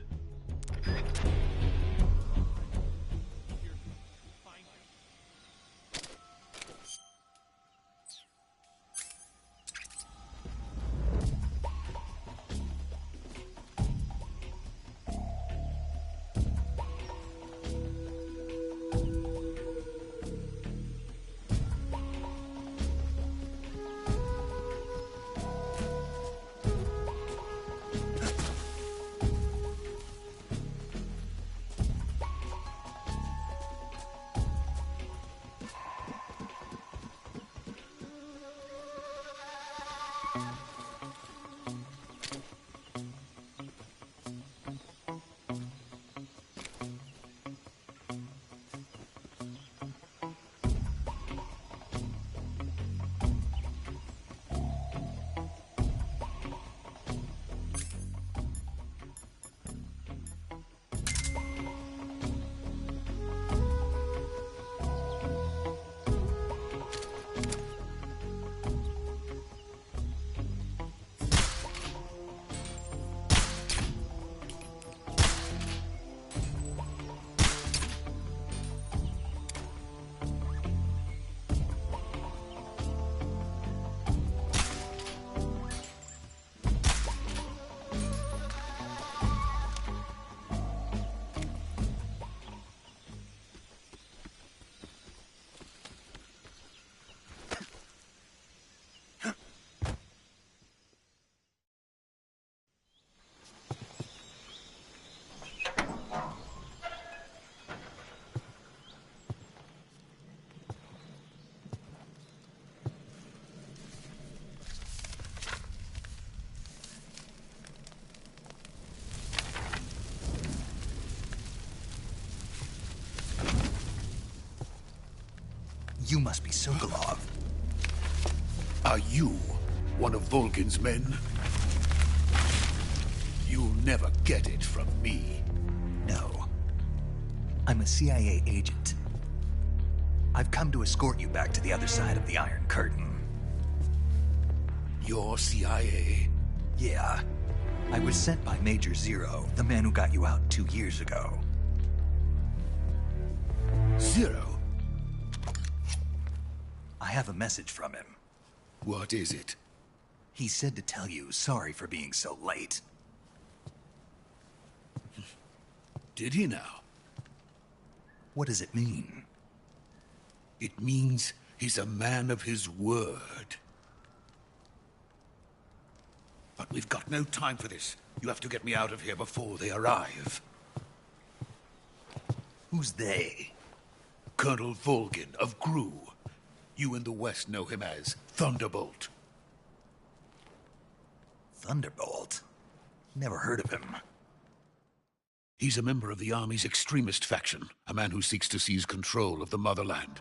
You must be Sokolov. Are you one of Volgin's men? You'll never get it from me. No. I'm a CIA agent. I've come to escort you back to the other side of the Iron Curtain. You're CIA? Yeah. I was sent by Major Zero, the man who got you out 2 years ago. Zero? I have a message from him. What is it? He said to tell you sorry for being so late. Did he now? What does it mean? It means he's a man of his word. But we've got no time for this. You have to get me out of here before they arrive. Who's they? Colonel Volgin of GRU. You in the West know him as Thunderbolt. Thunderbolt? Never heard of him. He's a member of the Army's extremist faction, a man who seeks to seize control of the motherland.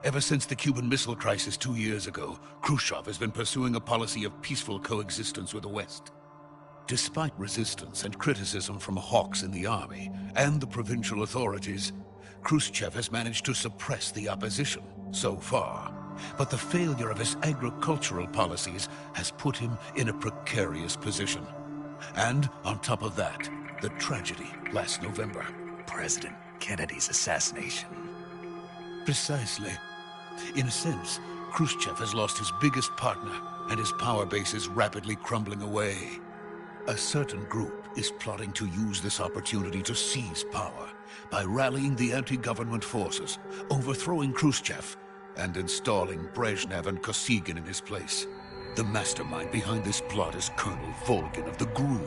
Ever since the Cuban Missile Crisis 2 years ago, Khrushchev has been pursuing a policy of peaceful coexistence with the West. Despite resistance and criticism from hawks in the Army and the provincial authorities, Khrushchev has managed to suppress the opposition so far. But the failure of his agricultural policies has put him in a precarious position. And on top of that, the tragedy last November. President Kennedy's assassination. Precisely. In a sense, Khrushchev has lost his biggest partner, and his power base is rapidly crumbling away. A certain group is plotting to use this opportunity to seize power by rallying the anti-government forces, overthrowing Khrushchev, and installing Brezhnev and Kosygin in his place. The mastermind behind this plot is Colonel Volgin of the GRU.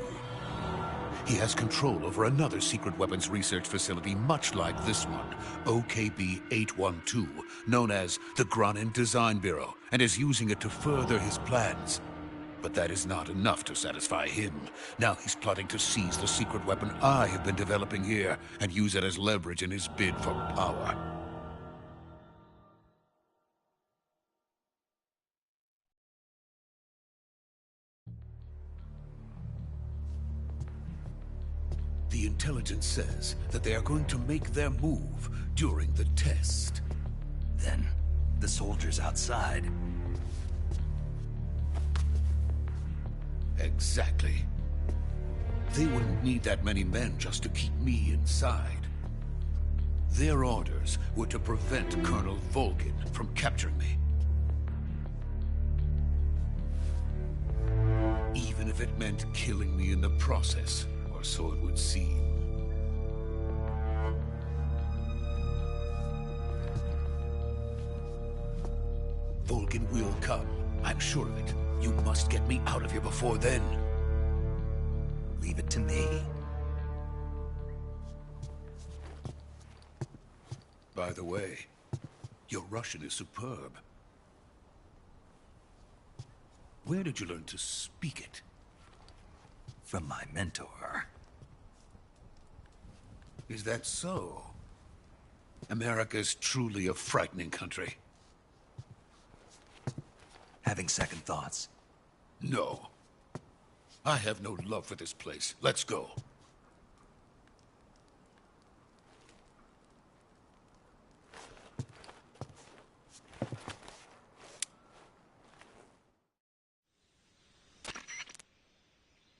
He has control over another secret weapons research facility much like this one, OKB-812, known as the Granin Design Bureau, and is using it to further his plans. But that is not enough to satisfy him. Now he's plotting to seize the secret weapon I have been developing here and use it as leverage in his bid for power. The intelligence says that they are going to make their move during the test. Then, the soldiers outside. Exactly. They wouldn't need that many men just to keep me inside. Their orders were to prevent Colonel Volgin from capturing me. Even if it meant killing me in the process, or so it would seem. Volgin will come. I'm sure of it. You must get me out of here before then. Leave it to me. By the way, your Russian is superb. Where did you learn to speak it? From my mentor. Is that so? America's truly a frightening country. Having second thoughts? No. I have no love for this place. Let's go.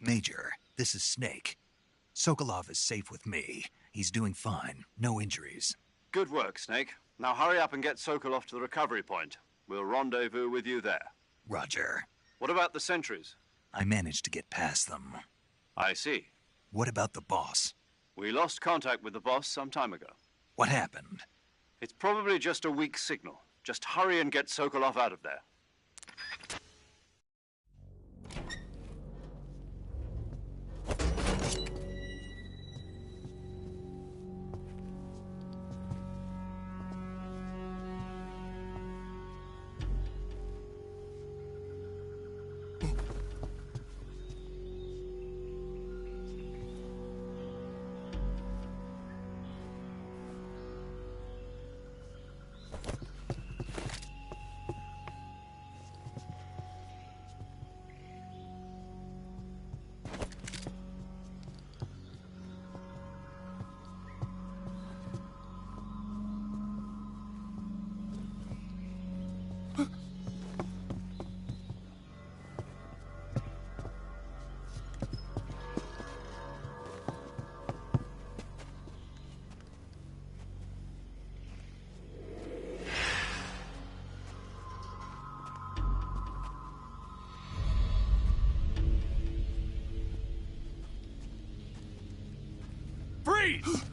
Major, this is Snake. Sokolov is safe with me. He's doing fine. No injuries. Good work, Snake. Now hurry up and get Sokolov to the recovery point. We'll rendezvous with you there. Roger. What about the sentries? I managed to get past them. I see. What about the boss? We lost contact with the boss some time ago. What happened? It's probably just a weak signal. Just hurry and get Sokolov out of there. Freeze!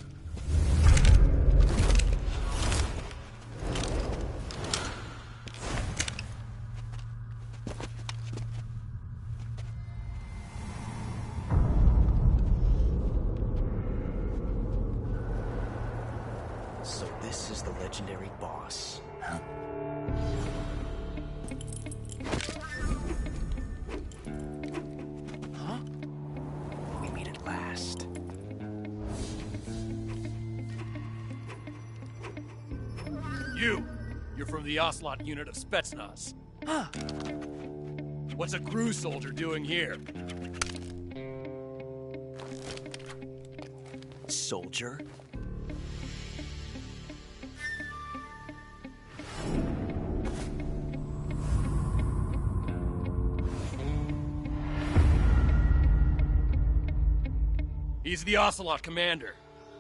So this is the legendary boss. Huh? Huh? We meet at last. You're from the Ocelot unit of Spetsnaz. Huh. What's a crew soldier doing here? Soldier? He's the Ocelot commander.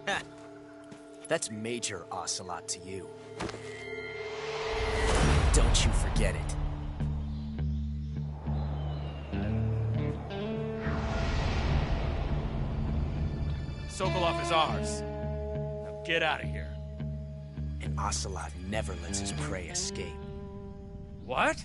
Ha! That's Major Ocelot to you. Don't you forget it. Sokolov is ours. Now get out of here. And Ocelot never lets his prey escape. What?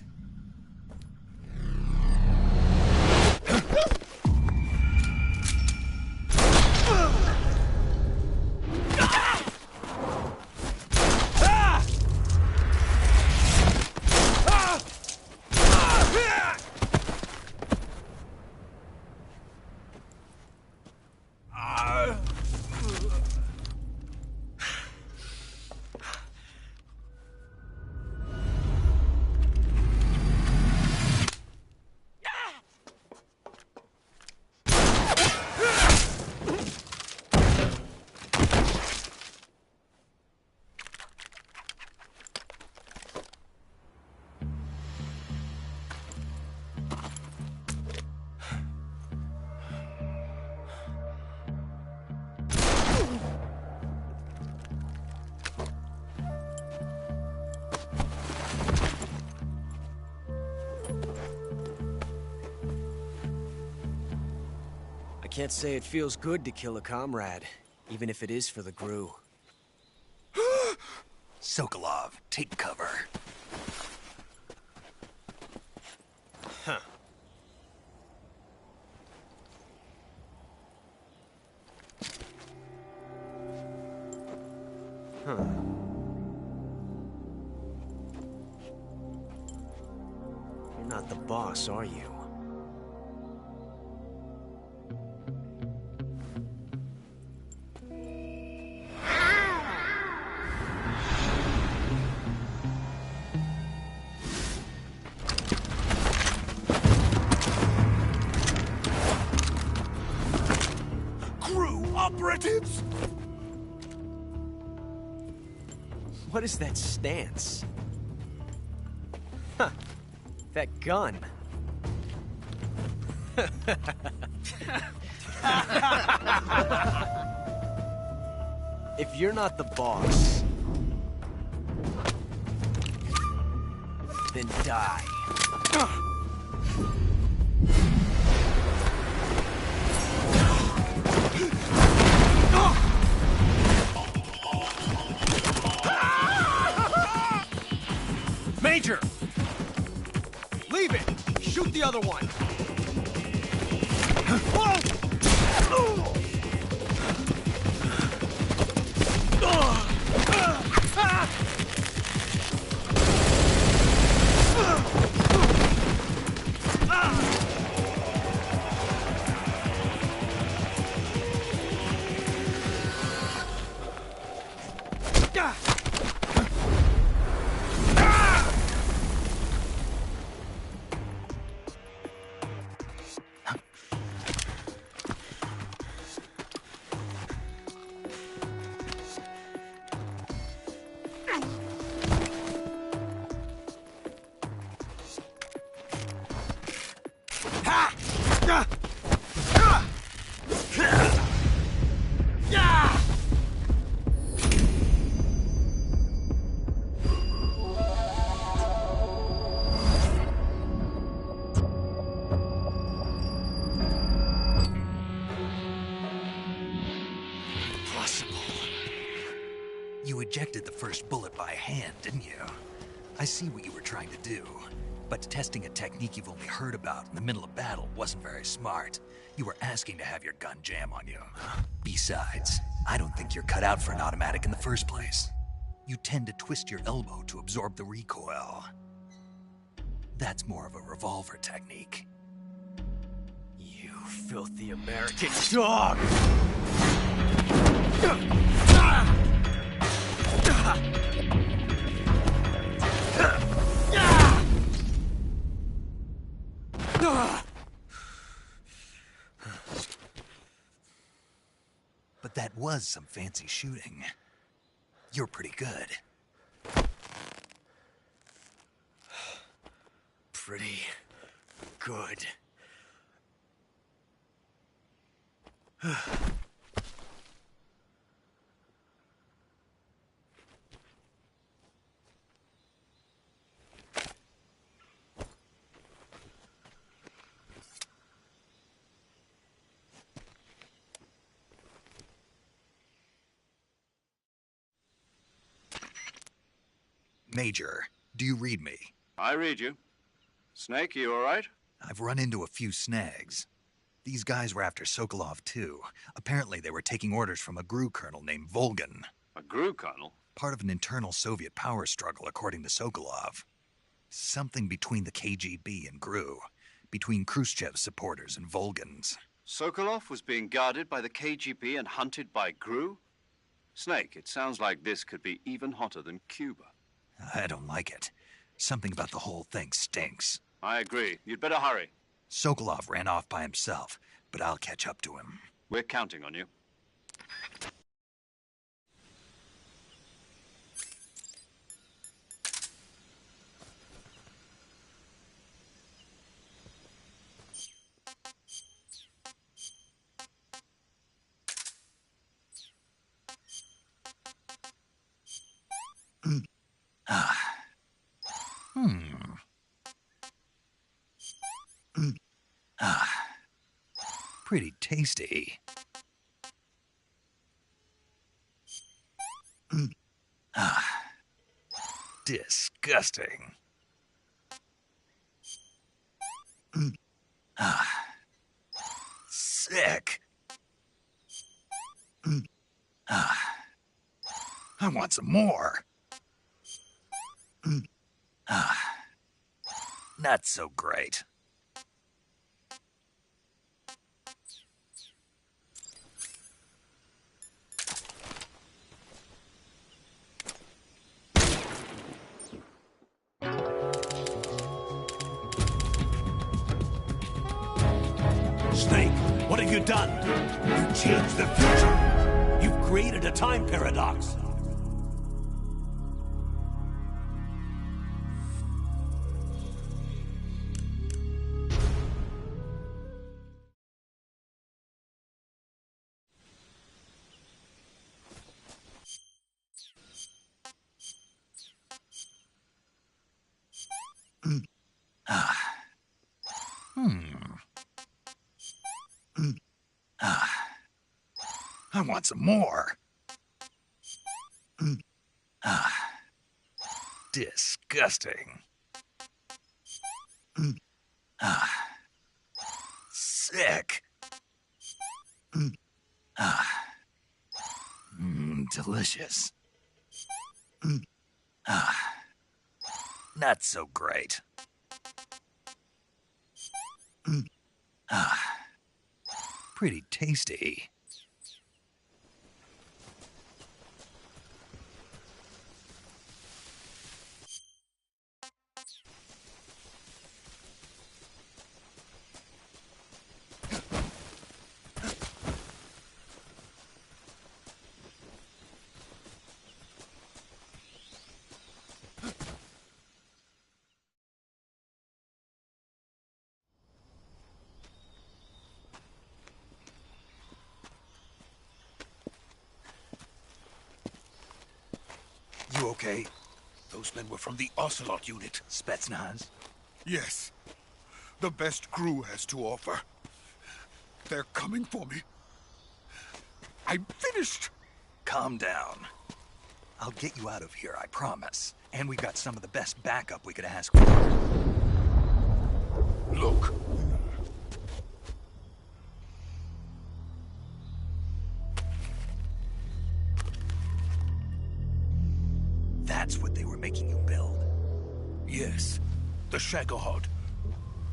can't say it feels good to kill a comrade, even if it is for the Gru. Sokolov, take cover. Huh. Huh. You're not the boss, are you? Operatives! What is that stance? Huh. That gun. If you're not the boss, then die. Major! Leave it! Shoot the other one! You ejected the first bullet by hand, didn't you? I see what you were trying to do, but testing a technique you've only heard about in the middle of battle wasn't very smart. You were asking to have your gun jam on you. Besides, I don't think you're cut out for an automatic in the first place. You tend to twist your elbow to absorb the recoil. That's more of a revolver technique. You filthy American dog! But that was some fancy shooting. You're pretty good. Pretty good. Major, do you read me? I read you. Snake, you all right? I've run into a few snags. These guys were after Sokolov, too. Apparently they were taking orders from a GRU colonel named Volgan. A GRU colonel? Part of an internal Soviet power struggle, according to Sokolov. Something between the KGB and GRU. Between Khrushchev's supporters and Volgan's. Sokolov was being guarded by the KGB and hunted by GRU? Snake, it sounds like this could be even hotter than Cuba. I don't like it. Something about the whole thing stinks. I agree. You'd better hurry. Sokolov ran off by himself, but I'll catch up to him. We're counting on you. Pretty tasty. Disgusting. Sick. I want some more. Not so great. Snake, what have you done? You changed the future. You've created a time paradox. I want some more. Disgusting. Sick. Delicious. Not so great. Pretty tasty. You okay? Those men were from the Ocelot unit. Spetsnaz? Yes. The best crew has to offer. They're coming for me. I'm finished. Calm down. I'll get you out of here, I promise. And we've got some of the best backup we could ask for. Look. That's what they were making you build? Yes. The Shagohod.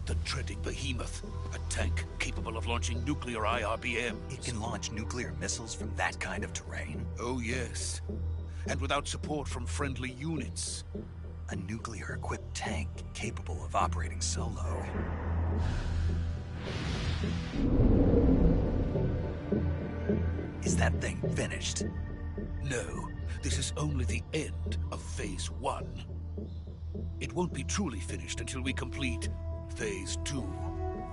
The dreaded behemoth. A tank capable of launching nuclear IRBMs. It can launch nuclear missiles from that kind of terrain? Oh, yes. And without support from friendly units. A nuclear-equipped tank capable of operating solo. Is that thing finished? No. This is only the end of Phase 1. It won't be truly finished until we complete Phase 2.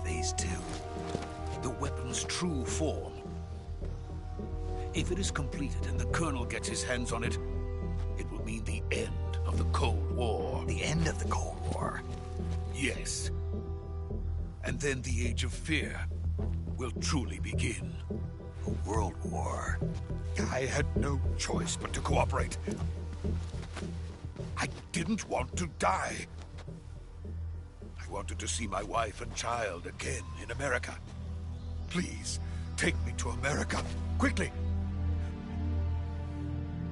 Phase 2? The weapon's true form. If it is completed and the Colonel gets his hands on it, it will mean the end of the Cold War. The end of the Cold War? Yes. And then the Age of Fear will truly begin. A world war? I had no choice but to cooperate. I didn't want to die. I wanted to see my wife and child again in America. Please, take me to America, quickly.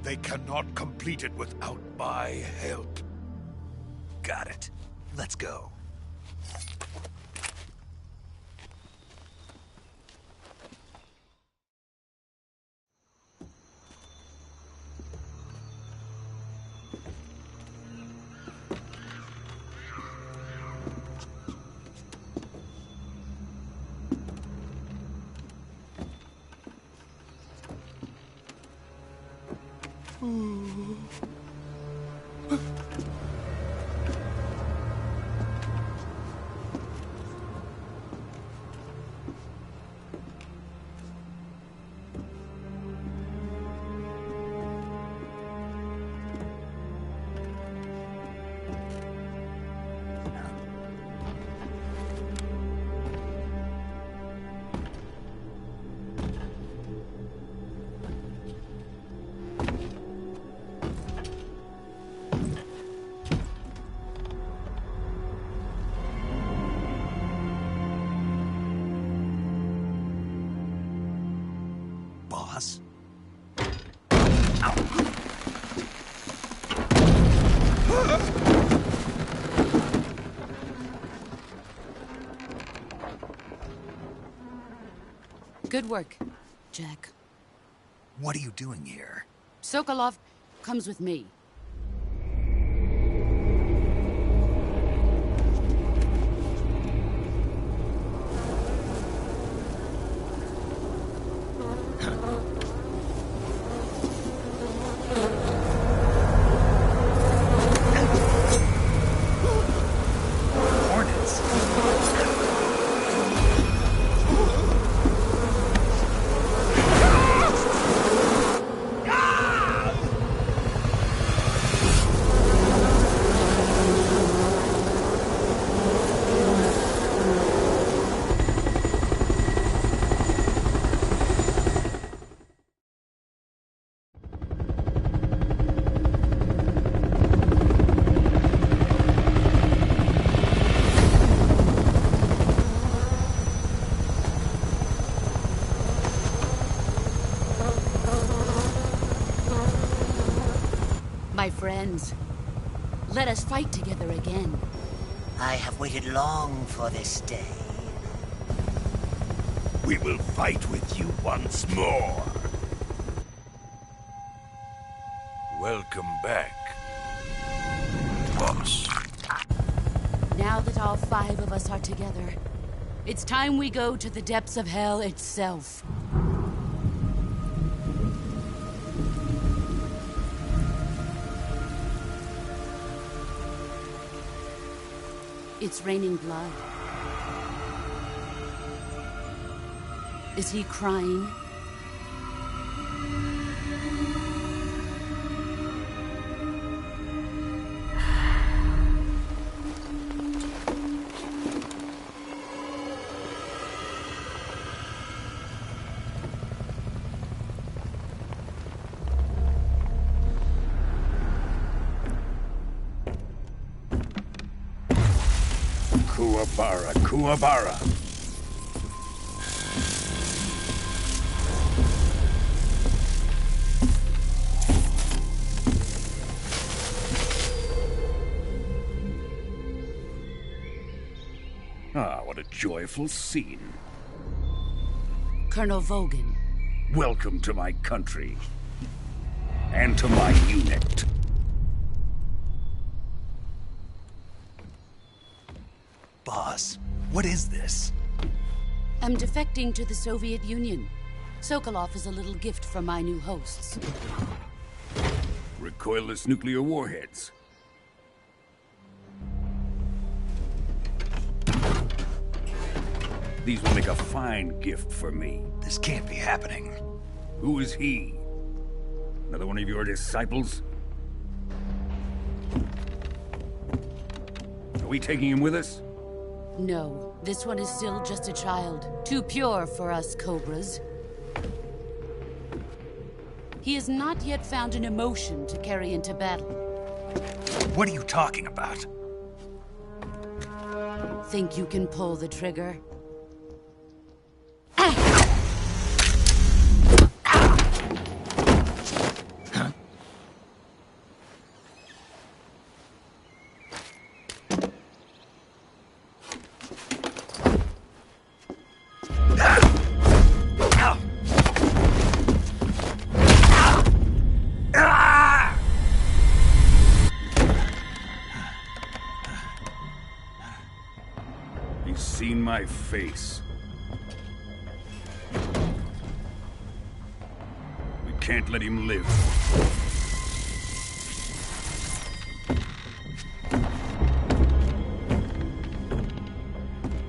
They cannot complete it without my help. Got it. Let's go. boss. Good work, Jack. What are you doing here? Sokolov comes with me. My friends, let us fight together again. I have waited long for this day. We will fight with you once more. Welcome back, boss. Now that all 5 of us are together, it's time we go to the depths of hell itself. It's raining blood. Is he crying? Kuwabara, Kuwabara. Ah, what a joyful scene. Colonel Vogan. Welcome to my country. And to my unit. Boss, what is this? I'm defecting to the Soviet Union. Sokolov is a little gift from my new hosts. Recoilless nuclear warheads. These will make a fine gift for me. This can't be happening. Who is he? Another one of your disciples? Are we taking him with us? No, this one is still just a child. Too pure for us Cobras. He has not yet found an emotion to carry into battle. What are you talking about? Think you can pull the trigger? He's seen my face. We can't let him live.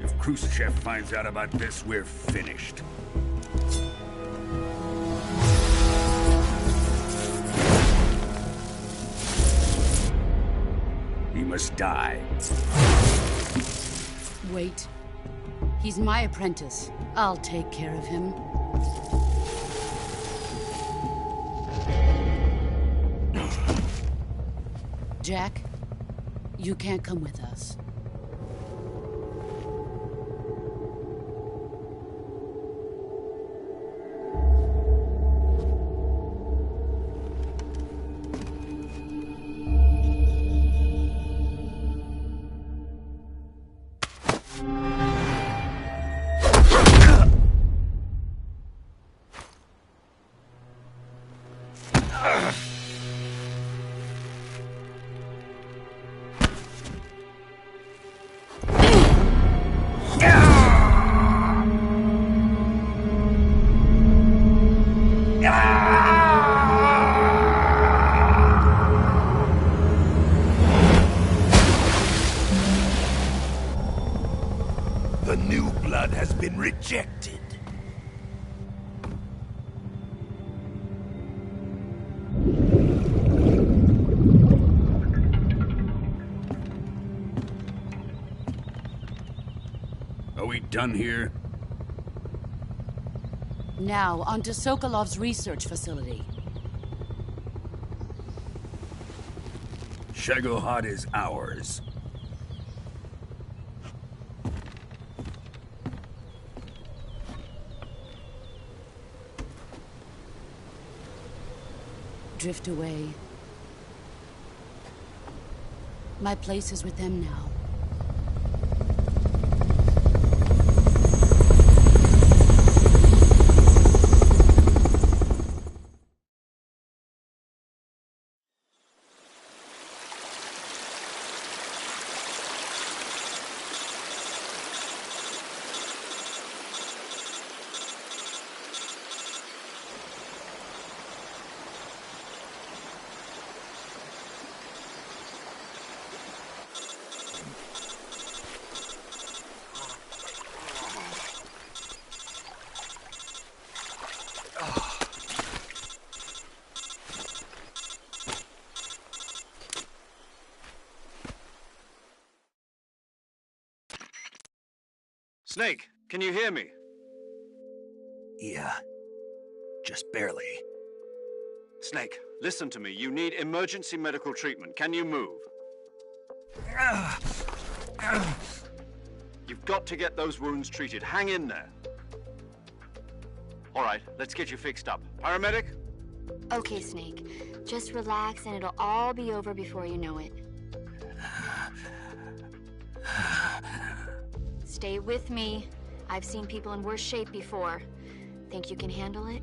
If Khrushchev finds out about this, we're finished. He must die. Wait. He's my apprentice. I'll take care of him. Jack, you can't come with us. ejected. Are we done here? Now, onto Sokolov's research facility. Shagohod is ours. Drift away. My place is with them now. Snake, can you hear me? Yeah. Just barely. Snake, listen to me. You need emergency medical treatment. Can you move? You've got to get those wounds treated. Hang in there. All right, let's get you fixed up. Paramedic? Okay, Snake. Just relax and it'll all be over before you know it. Stay with me. I've seen people in worse shape before. Think you can handle it?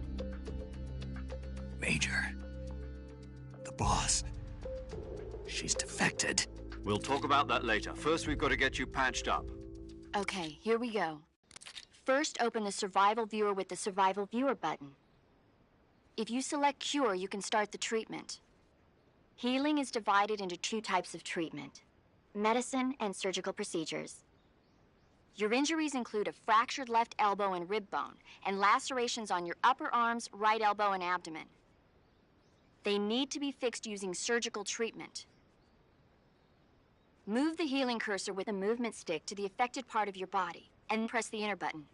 Major. The boss. She's defected. We'll talk about that later. First, we've got to get you patched up. Okay, here we go. First, open the Survival Viewer with the Survival Viewer button. If you select Cure, you can start the treatment. Healing is divided into two types of treatment: medicine and surgical procedures. Your injuries include a fractured left elbow and rib bone, and lacerations on your upper arms, right elbow, and abdomen. They need to be fixed using surgical treatment. Move the healing cursor with a movement stick to the affected part of your body, and press the enter button.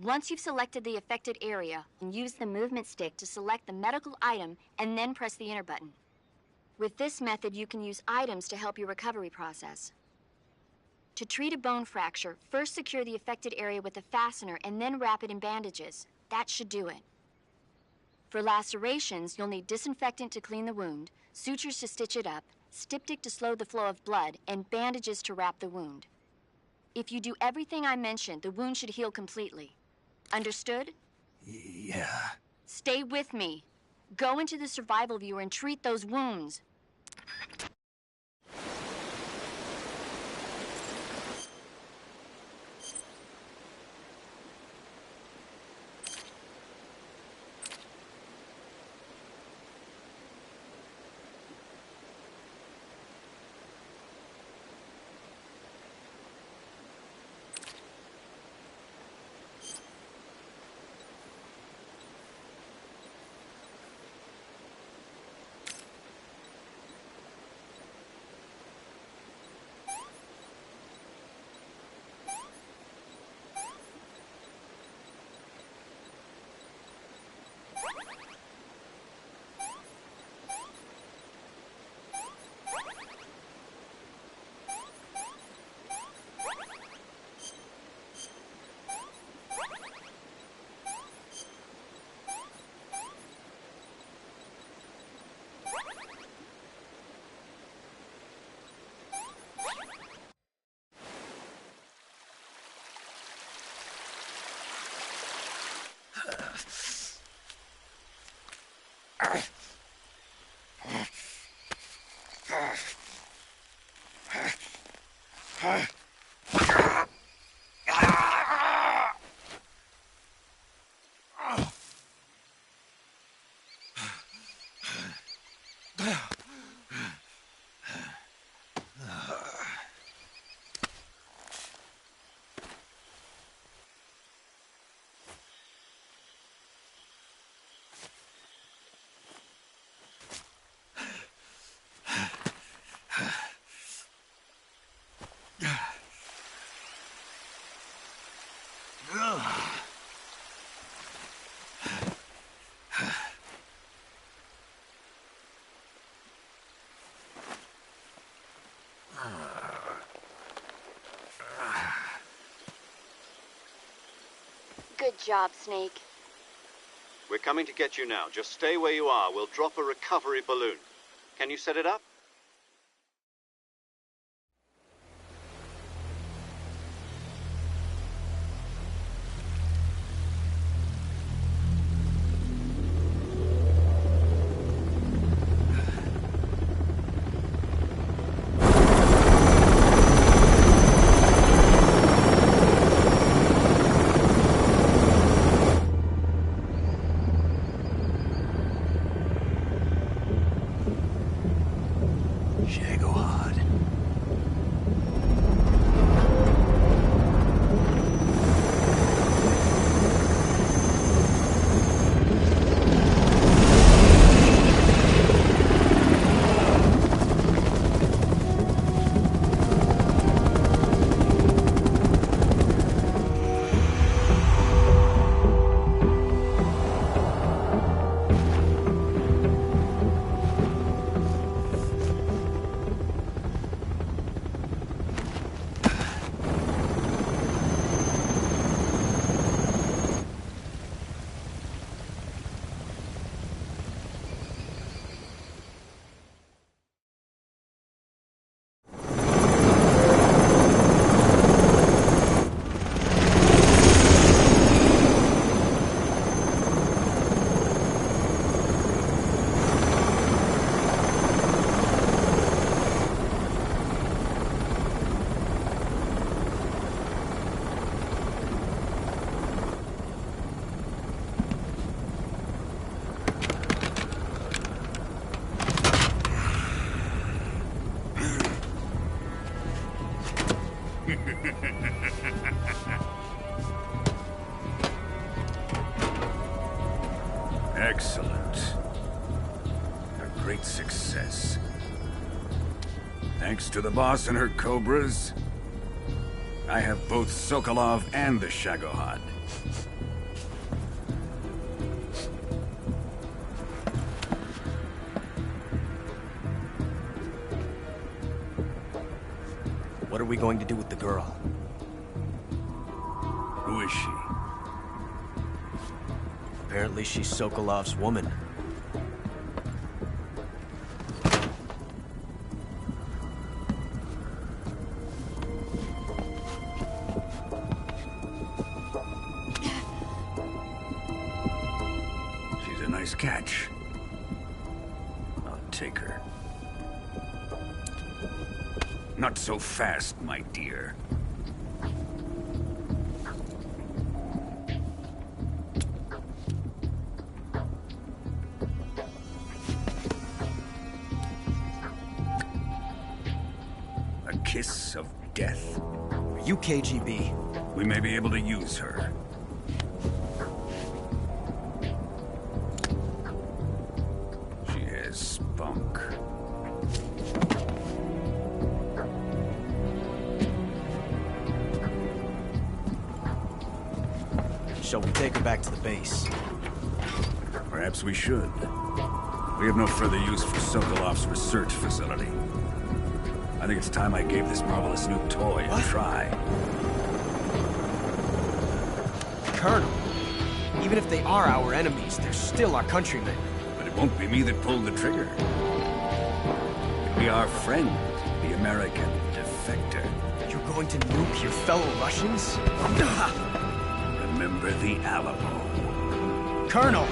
Once you've selected the affected area, use the movement stick to select the medical item, and then press the enter button. With this method, you can use items to help your recovery process. To treat a bone fracture, first secure the affected area with a fastener and then wrap it in bandages. That should do it. For lacerations, you'll need disinfectant to clean the wound, sutures to stitch it up, styptic to slow the flow of blood, and bandages to wrap the wound. If you do everything I mentioned, the wound should heal completely. Understood? Yeah. Stay with me. Go into the Survival Viewer and treat those wounds. Good job, Snake. We're coming to get you now. Just stay where you are. We'll drop a recovery balloon. Can you set it up? Excellent. A great success. Thanks to the boss and her cobras, I have both Sokolov and the Shagohod. What are we going to do with the girl? Who is she? Apparently she's Sokolov's woman. She's a nice catch. I'll take her. Not so fast, my dear. A kiss of death. Are you KGB? We may be able to use her. She has spunk. Shall we take her back to the base? Perhaps we should. We have no further use for Sokolov's research facility. I think it's time I gave this marvelous new toy a try. Colonel, even if they are our enemies, they're still our countrymen. But it won't be me that pulled the trigger. It'll be our friend, the American defector. You're going to nuke your fellow Russians? Remember the Alamo. Colonel!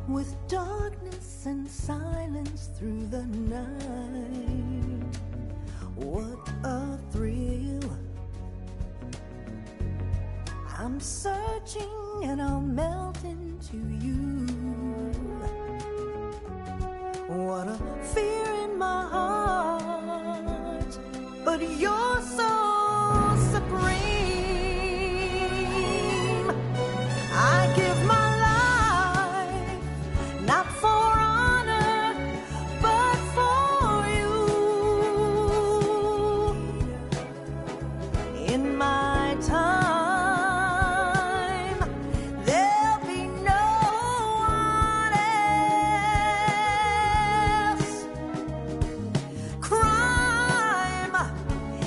with darkness and silence through the night. What a thrill. I'm searching and I'll melt into you. What a fear in my heart, but you're so supreme. I give my life, not for honor, but for you. In my time, there'll be no one else. Crime,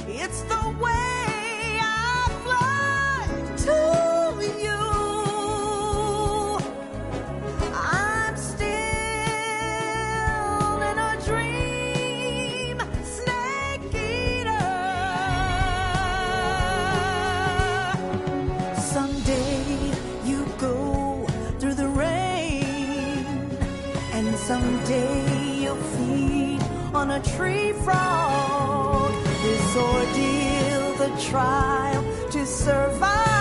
it's the way I fly to you. I'm still in a dream, snake eater. Someday you go through the rain, and someday you'll feed on a tree frog. This ordeal, the trial to survive.